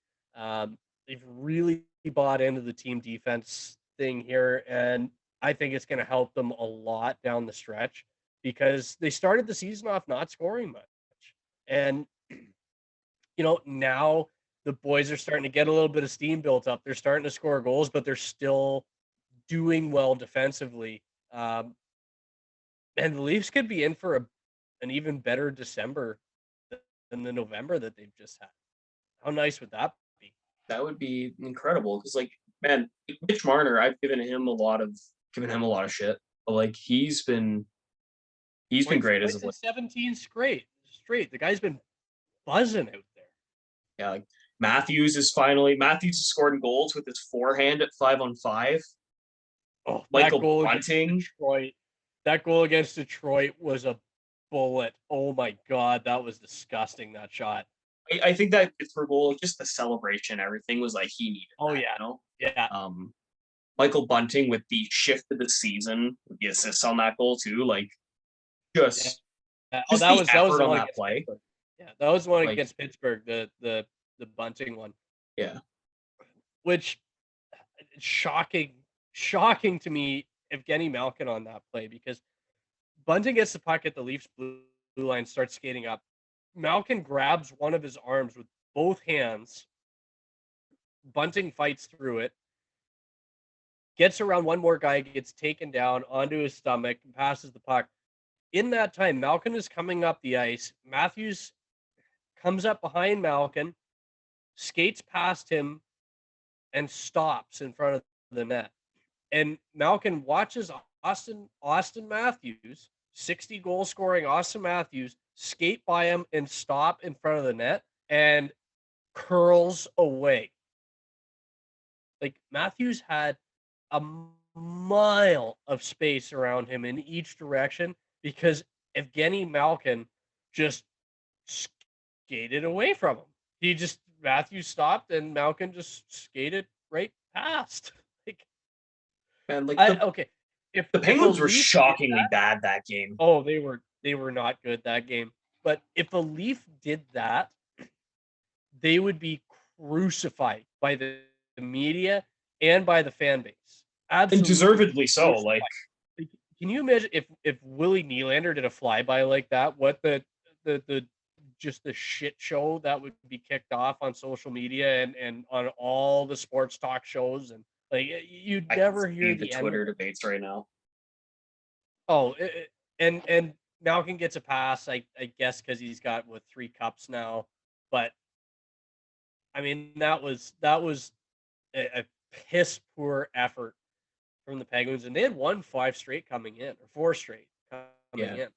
They've really bought into the team defense thing here, and I think it's going to help them a lot down the stretch because they started the season off not scoring much, and now the boys are starting to get a little bit of steam built up. They're starting to score goals, but they're still doing well defensively. And the Leafs could be in for an even better December than the November that they've just had. How nice would that be? That would be incredible because, like, man, Mitch Marner, I've given him a lot of shit, but like he's been Points, great as points of in late. 17 straight. Straight. The guy's been buzzing out there. Yeah, like Matthews has scored goals with his forehand at 5-on-5. Oh, that Michael goal against Bunting, Detroit. That goal against Detroit was a bullet. Oh my god, that was disgusting. That shot. I think that Pittsburgh goal, just the celebration, everything was like he needed Oh that, yeah, you know. yeah. Michael Bunting with the shift of the season, with the assists on that goal too, like Yeah. just Oh, just the that was effort the on one that against play. Pittsburgh. Yeah, that was the one Like, against Pittsburgh, the bunting one, yeah, which shocking to me, Evgeny Malkin on that play because Bunting gets the puck at the Leafs blue line, starts skating up. Malkin grabs one of his arms with both hands. Bunting fights through it, gets around one more guy, gets taken down onto his stomach, and passes the puck. In that time, Malkin is coming up the ice. Matthews comes up behind Malkin, skates past him, and stops in front of the net. And Malkin watches Austin Matthews, 60 goal scoring Austin Matthews, skate by him and stop in front of the net and curls away. Like, Matthews had a mile of space around him in each direction because Evgeny Malkin just skated away from him. Matthews stopped and Malkin just skated right past. Like, And like okay, the if a Penguins were Leaf did shockingly that, bad that game. oh, they were not good that game. But if a Leaf did that, they would be crucified by the media and by the fan base. And Absolutely deservedly so. crucified. Like, can you imagine if Willie Nylander did a flyby like that? What the just the shit show that would be kicked off on social media and on all the sports talk shows, and like you'd I can never see hear the the end. Twitter debates right now. Oh, and Malkin gets a pass, I guess, because he's got 3 cups now. But I mean, that was a piss poor effort from the Penguins, and they had won 5 straight coming in, or 4 straight coming in.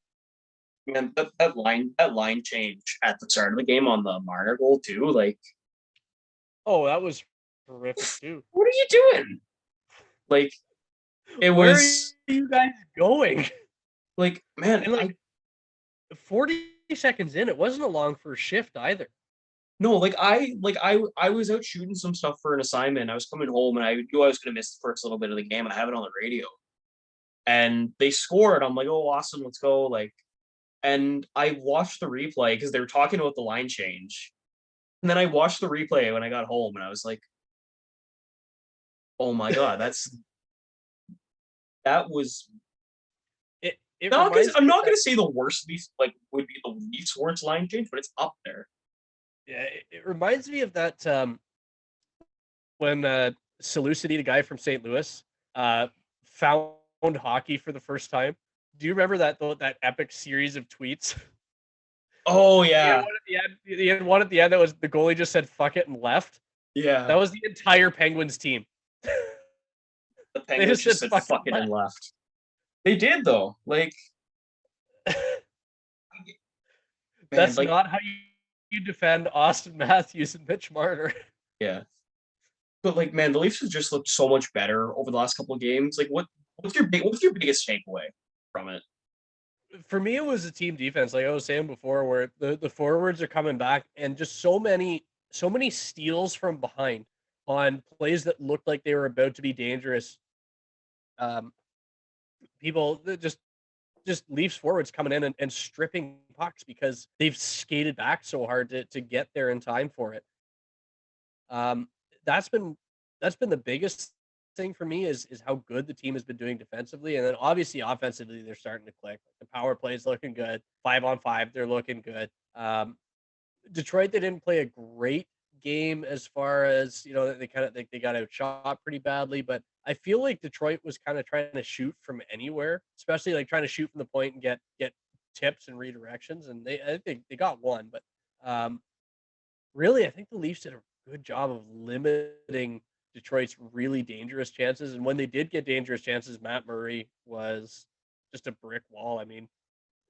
Man, that line change at the start of the game on the Marner goal too. Like, oh, that was horrific too. What are you doing? Like, where are you guys going? Like, man, and like 40 seconds in, it wasn't a long first shift either. No, I was out shooting some stuff for an assignment. I was coming home and I knew I was going to miss the first little bit of the game. I have it on the radio, and they scored. I'm like, oh, awesome, let's go! Like, and I watched the replay because they were talking about the line change, and then I watched the replay when I got home, and I was like, oh my god, that was. I'm not going to say the worst Leafs would be the Leafs' worst line change, but it's up there. Yeah, it reminds me of that when Salucity, the guy from St. Louis, found hockey for the first time. Do you remember that epic series of tweets? Oh yeah. He had one at the end that was the goalie just said "fuck it" and left. Yeah. That was the entire Penguins team. The Penguins just said "fuck it" and left. They did though. Like, that's not how you defend Austin Matthews and Mitch Marner. Yeah. But like, man, the Leafs have just looked so much better over the last couple of games. Like, what's your biggest takeaway from it? For me, it was the team defense, like I was saying before, where the forwards are coming back and just so many steals from behind on plays that looked like they were about to be dangerous. People just Leafs forwards coming in and stripping pucks because they've skated back so hard to get there in time for it. That's been the biggest thing for me is how good the team has been doing defensively, and then obviously offensively they're starting to click. The power play is looking good. 5-on-5, they're looking good. Detroit, they didn't play a great game as far as they got outshot pretty badly, but I feel like Detroit was kind of trying to shoot from anywhere, especially like trying to shoot from the point and get tips and redirections, and I think they got one, but really I think the Leafs did a good job of limiting Detroit's really dangerous chances, and when they did get dangerous chances, Matt Murray was just a brick wall. I mean,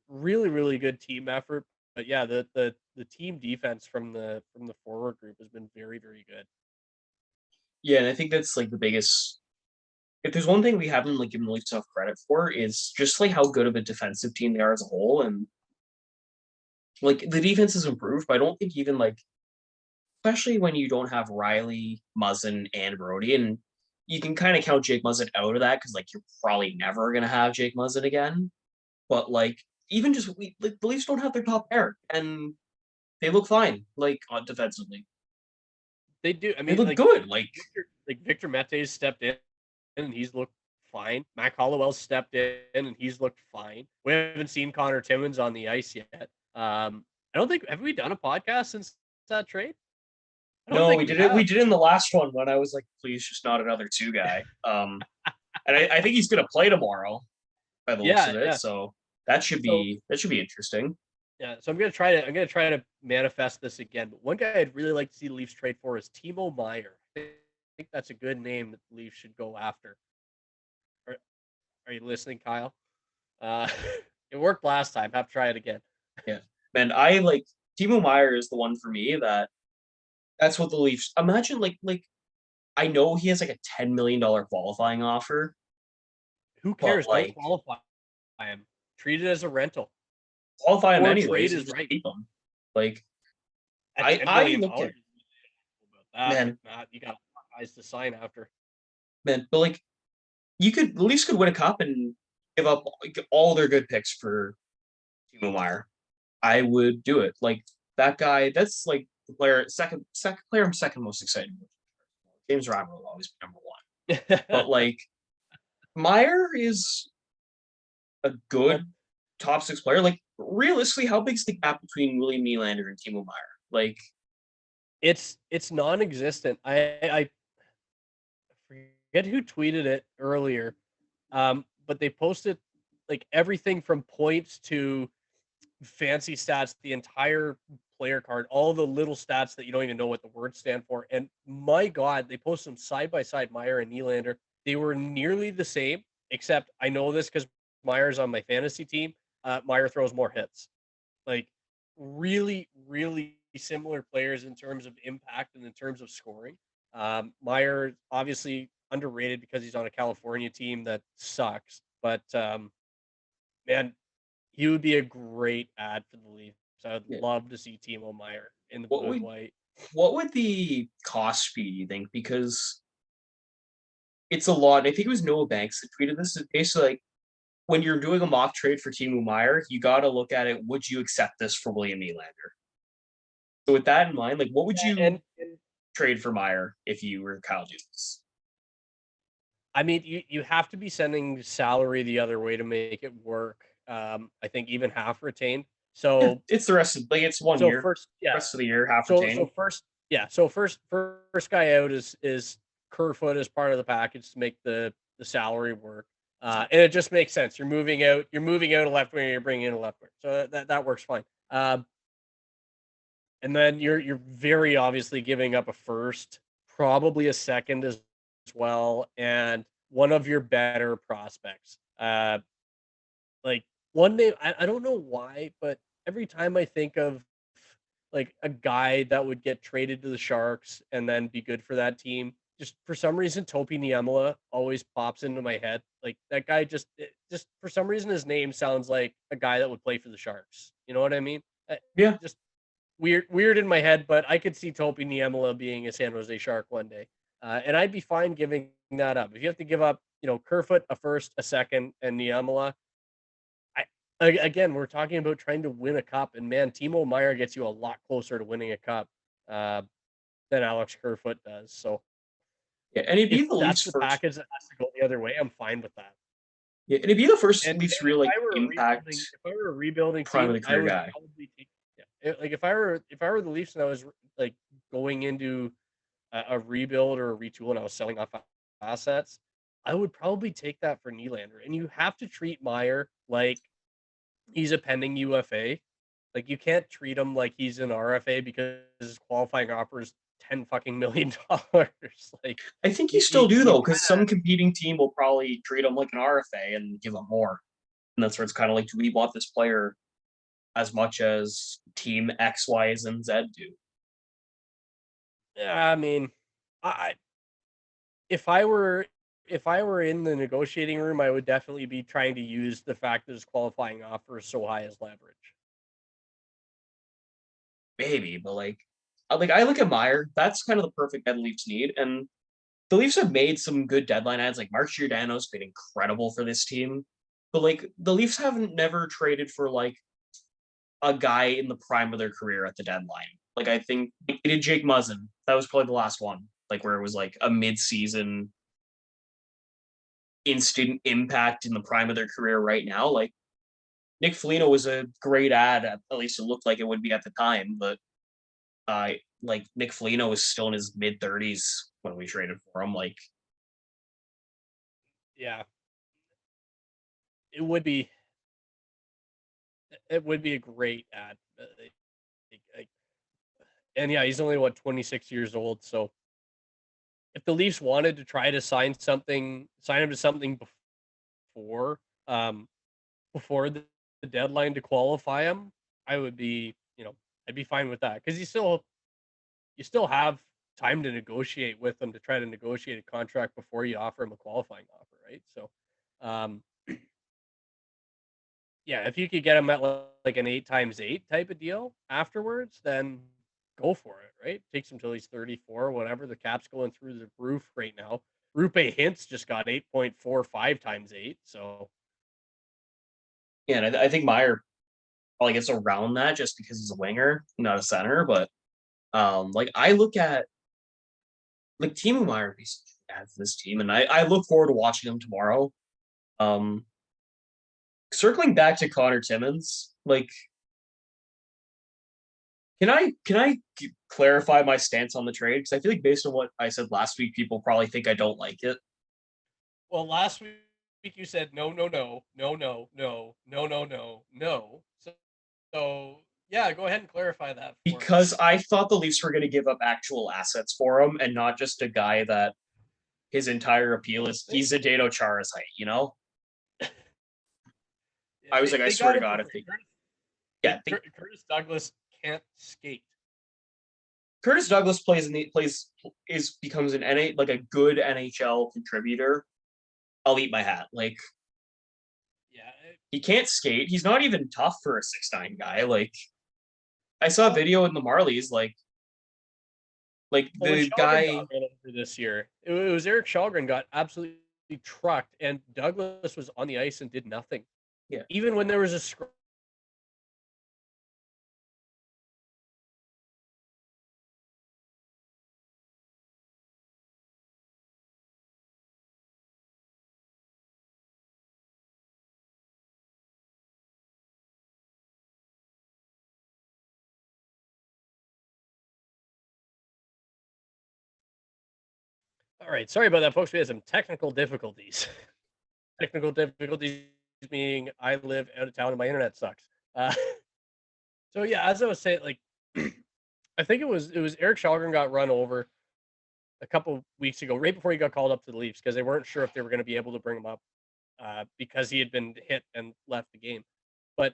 really, really good team effort. But yeah, the team defense from the forward group has been very, very good. Yeah, and I think that's like the biggest. If there's one thing we haven't given the Leafs enough credit for, is just like how good of a defensive team they are as a whole, and like the defense has improved. But I don't think even especially when you don't have Riley, Muzzin, and Brody, and you can kind of count Jake Muzzin out of that because you're probably never gonna have Jake Muzzin again. But even just the Leafs don't have their top pair, and they look fine defensively. They do. I mean, they look good. Victor Mete's stepped in and he's looked fine. Mac Hollowell stepped in and he's looked fine. We haven't seen Connor Timmins on the ice yet. I don't think have we done a podcast since that trade? I don't No, think we we did it. have. We did it in the last one when I was like, please, just not another 2 guy. And I think he's gonna play tomorrow by the looks of it. Yeah. So So that should be interesting. yeah, so I'm gonna try to manifest this again. But one guy I'd really like to see the Leafs trade for is Timo Meyer. I think that's a good name that the Leafs should go after. Are, are you listening, Kyle? Uh, it worked last time. Have to try it again. Yeah, man, I like Timo Meyer is the one for me that's what the Leafs imagine. I know he has like a $10 million qualifying offer, Who but cares? Don't like qualify him. Treat it as a rental qualify him or trade anyways and is just right. keep him. Like At I $10 I million look at about that. man Matt, you got guys to sign after. man, but like the Leafs could win a cup and give up all their good picks for Timo Meyer. I would do it. Like that guy, that's like the second player I'm second most excited about. James Reimer will always be number one. But like Meyer is a good top 6 player. Like realistically, how big's the gap between William Nylander and Timo Meyer? Like it's non-existent. I forget who tweeted it earlier, but they posted like everything from points to fancy stats, the entire player card, all the little stats that you don't even know what the words stand for. And my God, they posted them side by side, Meyer and Nylander. They were nearly the same, except I know this because Meyer's on my fantasy team. Meyer throws more hits. Like really, really similar players in terms of impact and in terms of scoring. Meyer obviously underrated because he's on a California team that sucks, but man, he would be a great ad for the Leafs. I would yeah. love to see Timo Meyer in the what blue and would white. what would the cost be, do you think? Because it's a lot. And I think it was Noah Banks that tweeted this. It's basically like when you're doing a mock trade for Timo Meyer, you got to look at it. Would you accept this for William Nylander? So with that in mind, like what would Yeah, you and trade for Meyer if you were Kyle Dubas? I mean, you have to be sending salary the other way to make it work. I think even half retained. So It's the rest of like it's 1 year, first, yeah. rest of the year half So retained. first, yeah. So first guy out is Kerfoot as part of the package to make the salary work. And it just makes sense. You're moving out. You're moving out a left winger. You're bringing in a left winger. So that works fine. And then you're very obviously giving up a first, probably a second as well, and one of your better prospects. Like one name, I don't know why, but every time I think of like a guy that would get traded to the Sharks and then be good for that team, just for some reason, Topi Niemela always pops into my head. Like that guy just for some reason his name sounds like a guy that would play for the Sharks. You know what I mean? Yeah. Just weird in my head, but I could see Topi Niemela being a San Jose Shark one day, and I'd be fine giving that up. If you have to give up, Kerfoot a first, a second, and Niemela, again, we're talking about trying to win a cup, and man, Timo Meyer gets you a lot closer to winning a cup uh, than Alex Kerfoot does. So Yeah, and it'd be if the that's Leafs the first. package that has to go the other way, I'm fine with that. Yeah, it'd be the first And Leafs real like impact if I were a rebuilding prime of team, the I career would guy. probably take like if I were the Leafs and I was like going into a rebuild or a retool and I was selling off assets, I would probably take that for Nylander. And you have to treat Meyer like he's a pending UFA. Like you can't treat him like he's an RFA because his qualifying offer is $10 fucking million. Like I think you still do you though, because gotta, some competing team will probably treat him like an RFA and give him more. And that's where it's kind of like, do we want this player as much as team X, Y, and Z do? yeah, I mean, I if I were if I were in the negotiating room, I would definitely be trying to use the fact that his qualifying offer is so high as leverage. Maybe, but like I look at Meyer, that's kind of the perfect guy the Leafs need. And the Leafs have made some good deadline ads. Like Mark Giordano's been incredible for this team. But like the Leafs haven't never traded for like a guy in the prime of their career at the deadline. Like I think they did Jake Muzzin. That was probably the last one. Like where it was like a mid-season instant impact in the prime of their career right now. Like Nick Foligno was a great ad. At least it looked like it would be at the time, but like Nick Foligno was still in his mid-30s when we traded for him. Like, Yeah, it would be a great ad. Like, and yeah, he's only 26 years old. So if the Leafs wanted to try to sign him to something before um before the deadline to qualify him, I would be, I'd be fine with that because you still have time to negotiate with them to try to negotiate a contract before you offer him a qualifying offer, right? So, um, yeah, if you could get him at like an 8x8 type of deal afterwards, then go for it, right? Takes him till he's 34, whatever. The cap's going through the roof right now. Rupe Hintz just got 8.45x8, so yeah, and I think Meyer probably gets around that just because he's a winger, not a center. But like I look at like Timo Meyer would be such an ad for this team, and I look forward to watching him tomorrow. Um, Circling back to Connor Timmins, like can I clarify my stance on the trade? Because I feel like based on what I said last week, people probably think I don't like it. well, last week you said no, no, no, no, no, no, no, no, no, no. So yeah, go ahead and clarify that for Because us. I thought the Leafs were going to give up actual assets for him and not just a guy that his entire appeal is he's a Zdeno Chara's height, you know? I was like, I They swear got to him God, for if free. they, yeah, Curtis Douglas can't skate. Curtis Douglas becomes an like a good NHL contributor, I'll eat my hat. Like Yeah. he can't skate. He's not even tough for a 6'9" guy. Like I saw a Well, video in the Marlies, like when the Shalgren got guy. ran over this year, it was Eric Shalgren got absolutely trucked, and Douglas was on the ice and did nothing. Yeah. Even when there was a scrum. All right, sorry about that, folks. We had some technical difficulties. Technical difficulties meaning I live out of town and my internet sucks. Uh, so yeah, as I was saying, like I think it was Eric Shalgren got run over a couple weeks ago, right before he got called up to the Leafs, because they weren't sure if they were going to be able to bring him up because he had been hit and left the game. But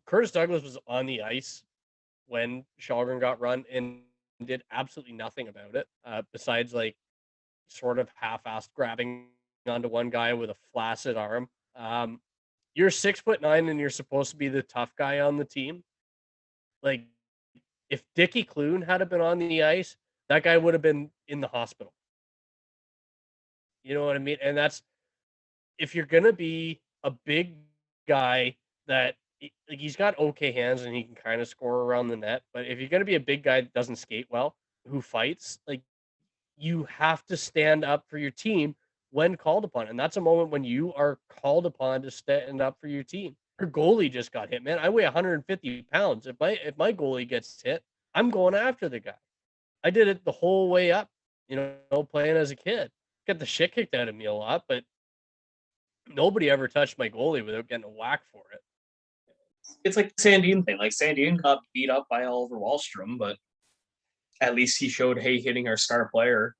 Curtis Douglas was on the ice when Shalgren got run and did absolutely nothing about it, besides like sort of half-assed grabbing onto one guy with a flaccid arm. You're 6'9" and you're supposed to be the tough guy on the team. Like if Dickie Clune had been on the ice, that guy would have been in the hospital. You know what I mean? And that's if you're gonna be a big guy that like he's got okay hands and he can kind of score around the net, but if you're gonna be a big guy that doesn't skate well, who fights, like you have to stand up for your team when called upon. And that's a moment when you are called upon to stand up for your team. Your goalie just got hit, man. I weigh 150 pounds. If my goalie gets hit, I'm going after the guy. I did it the whole way up, playing as a kid. Get the shit kicked out of me a lot, but nobody ever touched my goalie without getting a whack for it. It's like the Sandin thing. Like Sandin got beat up by Oliver Wahlstrom, but at least he showed, hey, hitting our star player,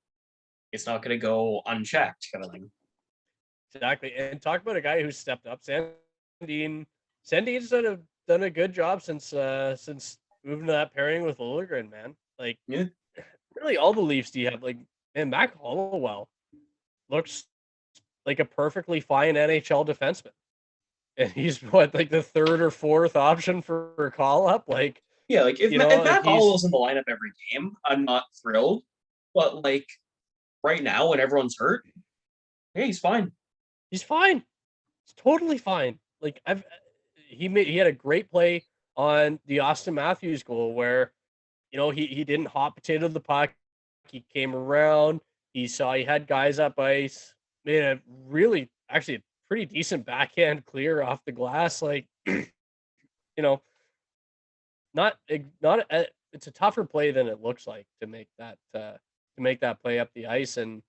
it's not going to go unchecked, kind of thing. Exactly. And talk about a guy who stepped up. Sandin's done a good job since moving to that pairing with Liljegren, man. Like, yeah, really, all the Leafs do you have? Like, man, Mac Hollowell looks like a perfectly fine NHL defenseman, and he's what, like the third or fourth option for a call up. Like, yeah. Like if Matt Hollowell's in the lineup every game, I'm not thrilled. But like right now, when everyone's hurt, hey, he's fine. He's fine. He's totally fine. Like he had a great play on the Austin Matthews goal where he didn't hot potato the puck. He came around. He saw he had guys up ice. Made a really actually a pretty decent backhand clear off the glass. Like you know, not it's a tougher play than it looks like to make that play up the ice, and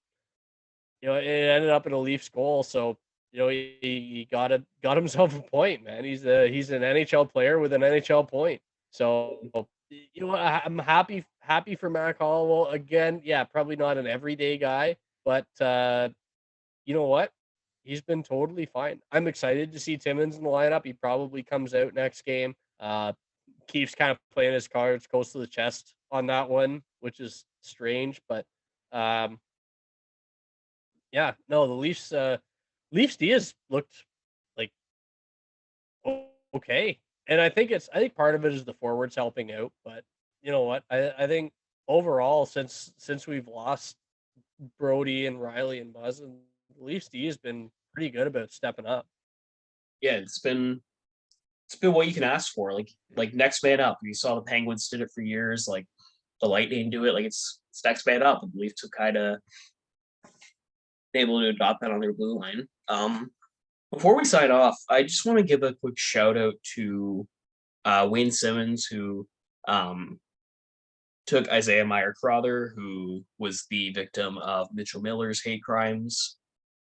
it ended up in a Leafs goal. So he got himself a point, man. He's an NHL player with an NHL point. So I'm happy for Mac Hollowell again. Yeah, probably not an everyday guy, but you know what? He's been totally fine. I'm excited to see Timmins in the lineup. He probably comes out next game. Keeps kind of playing his cards close to the chest on that one, which is strange, but yeah, no, the Leafs D has looked like okay. And I think part of it is the forwards helping out, but you know what? I think overall since we've lost Brody and Riley and Buzz, and the Leafs D has been pretty good about stepping up. Yeah, it's been what you can ask for. Like next man up. You saw the Penguins did it for years. Like the Lightning do it. Like it's next man up. And the Leafs have kind of able to adopt that on their blue line. Before we sign off, I just want to give a quick shout out to Wayne Simmons, who took Isaiah Meyer-Crother, who was the victim of Mitchell Miller's hate crimes.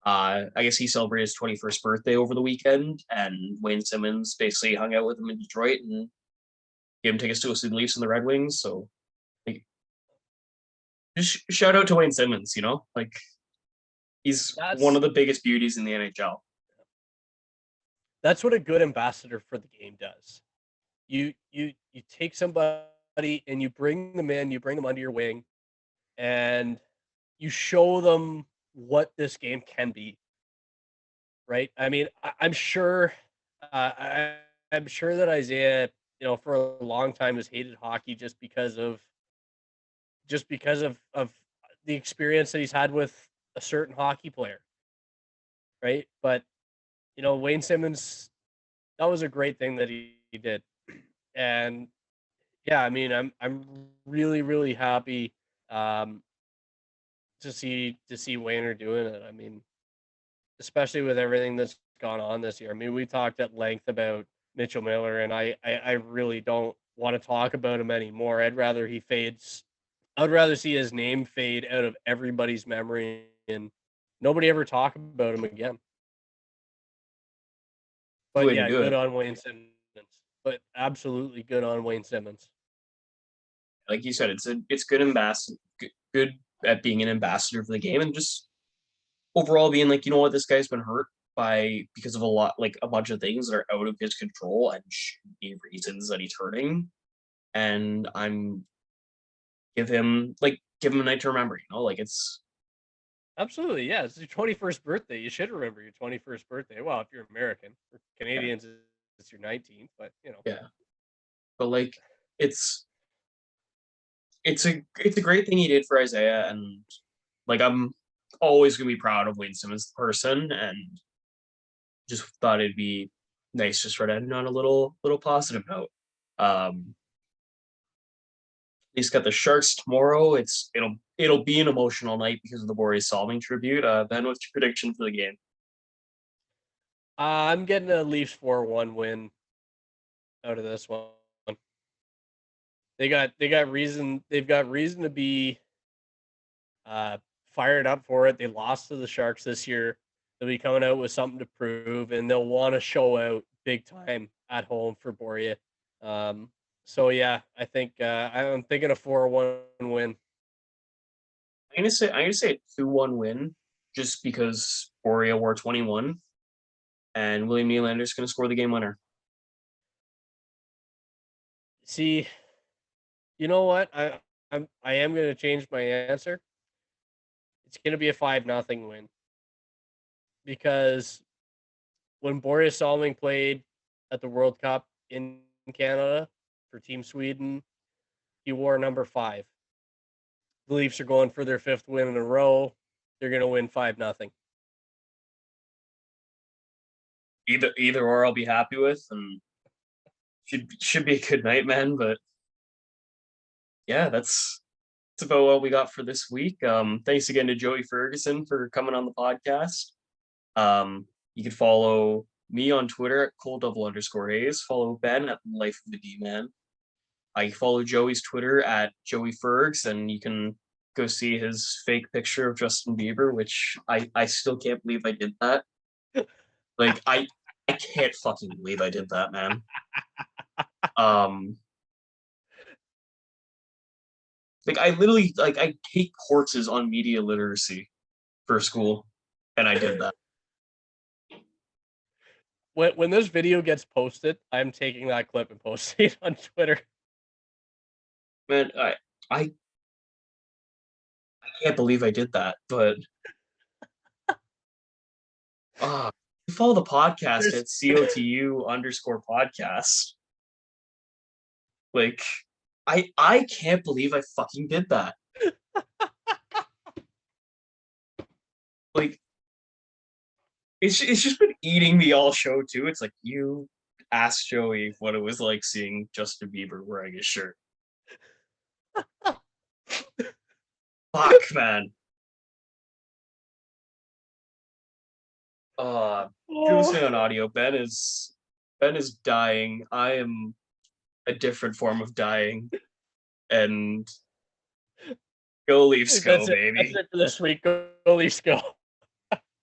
I guess he celebrated his 21st birthday over the weekend, and Wayne Simmons basically hung out with him in Detroit and gave him tickets to go see the Leafs and the Red Wings. So, like, just shout out to Wayne Simmons. He's one of the biggest beauties in the NHL. That's what a good ambassador for the game does. You take somebody and you bring them in, you bring them under your wing, and you show them what this game can be. Right? I mean, I'm sure I'm sure that Isaiah, for a long time has hated hockey just because of the experience that he's had with a certain hockey player. Right? But Wayne Simmons, that was a great thing that he did. And yeah, I mean, I'm really, really happy to see Wayner doing it. I mean, especially with everything that's gone on this year. I mean, we talked at length about Mitchell Miller, and I really don't want to talk about him anymore. I'd rather he fades. I'd rather see his name fade out of everybody's memory and nobody ever talk about him again. But yeah, good on Wayne Simmons. But absolutely good on Wayne Simmons. Like you said, it's good at being an ambassador for the game, and just overall being like, you know what, this guy's been hurt because of a bunch of things that are out of his control and should be reasons that he's hurting. And give him a night to remember, it's absolutely, yeah. It's your 21st birthday. You should remember your 21st birthday. Well, if you're American, for Canadians, yeah, it's your 19th, but yeah. But it's a great thing he did for Isaiah, and I'm always gonna be proud of Wayne Simmons the person, and just thought it'd be nice just to end on a little positive note. He's got the Sharks tomorrow. It'll be an emotional night because of the Borje Salming tribute. Ben, what's your prediction for the game? I'm getting a Leafs 4-1 win out of this one. They've got reason to be fired up for it. They lost to the Sharks this year. They'll be coming out with something to prove, and they'll want to show out big time at home for Borje. So yeah, I think I'm thinking a 4-1 win. I'm gonna say a 2-1 win, just because Borje wore 21, and William Nylander's gonna score the game winner. See, you know what? I am gonna change my answer. It's gonna be a 5-0 win. Because when Borje Salming played at the World Cup in Canada for Team Sweden, he wore number 5. The Leafs are going for their 5th win in a row. They're going to win 5-0. Either or, I'll be happy with, and should be a good night, man. But yeah, that's about what we got for this week. Thanks again to Joey Ferguson for coming on the podcast. You can follow me on Twitter at Cole_Hayes. Follow Ben at Life of the D-Man. I follow Joey's Twitter at Joey Fergs, and you can go see his fake picture of Justin Bieber, which I still can't believe I did that. Like I can't fucking believe I did that, man. Like I literally I take courses on media literacy for school, and I did that. When this video gets posted, I'm taking that clip and posting it on Twitter. Man, I can't believe I did that, but follow the podcast at COTU_podcast. Like, I can't believe I fucking did that. Like, it's just been eating me all show too. It's like you asked Joey what it was like seeing Justin Bieber wearing his shirt. Fuck, man. If you're listening on audio, Ben is dying. I am a different form of dying. And go Leafs, go, baby. That's it for this week. Go Leafs, go.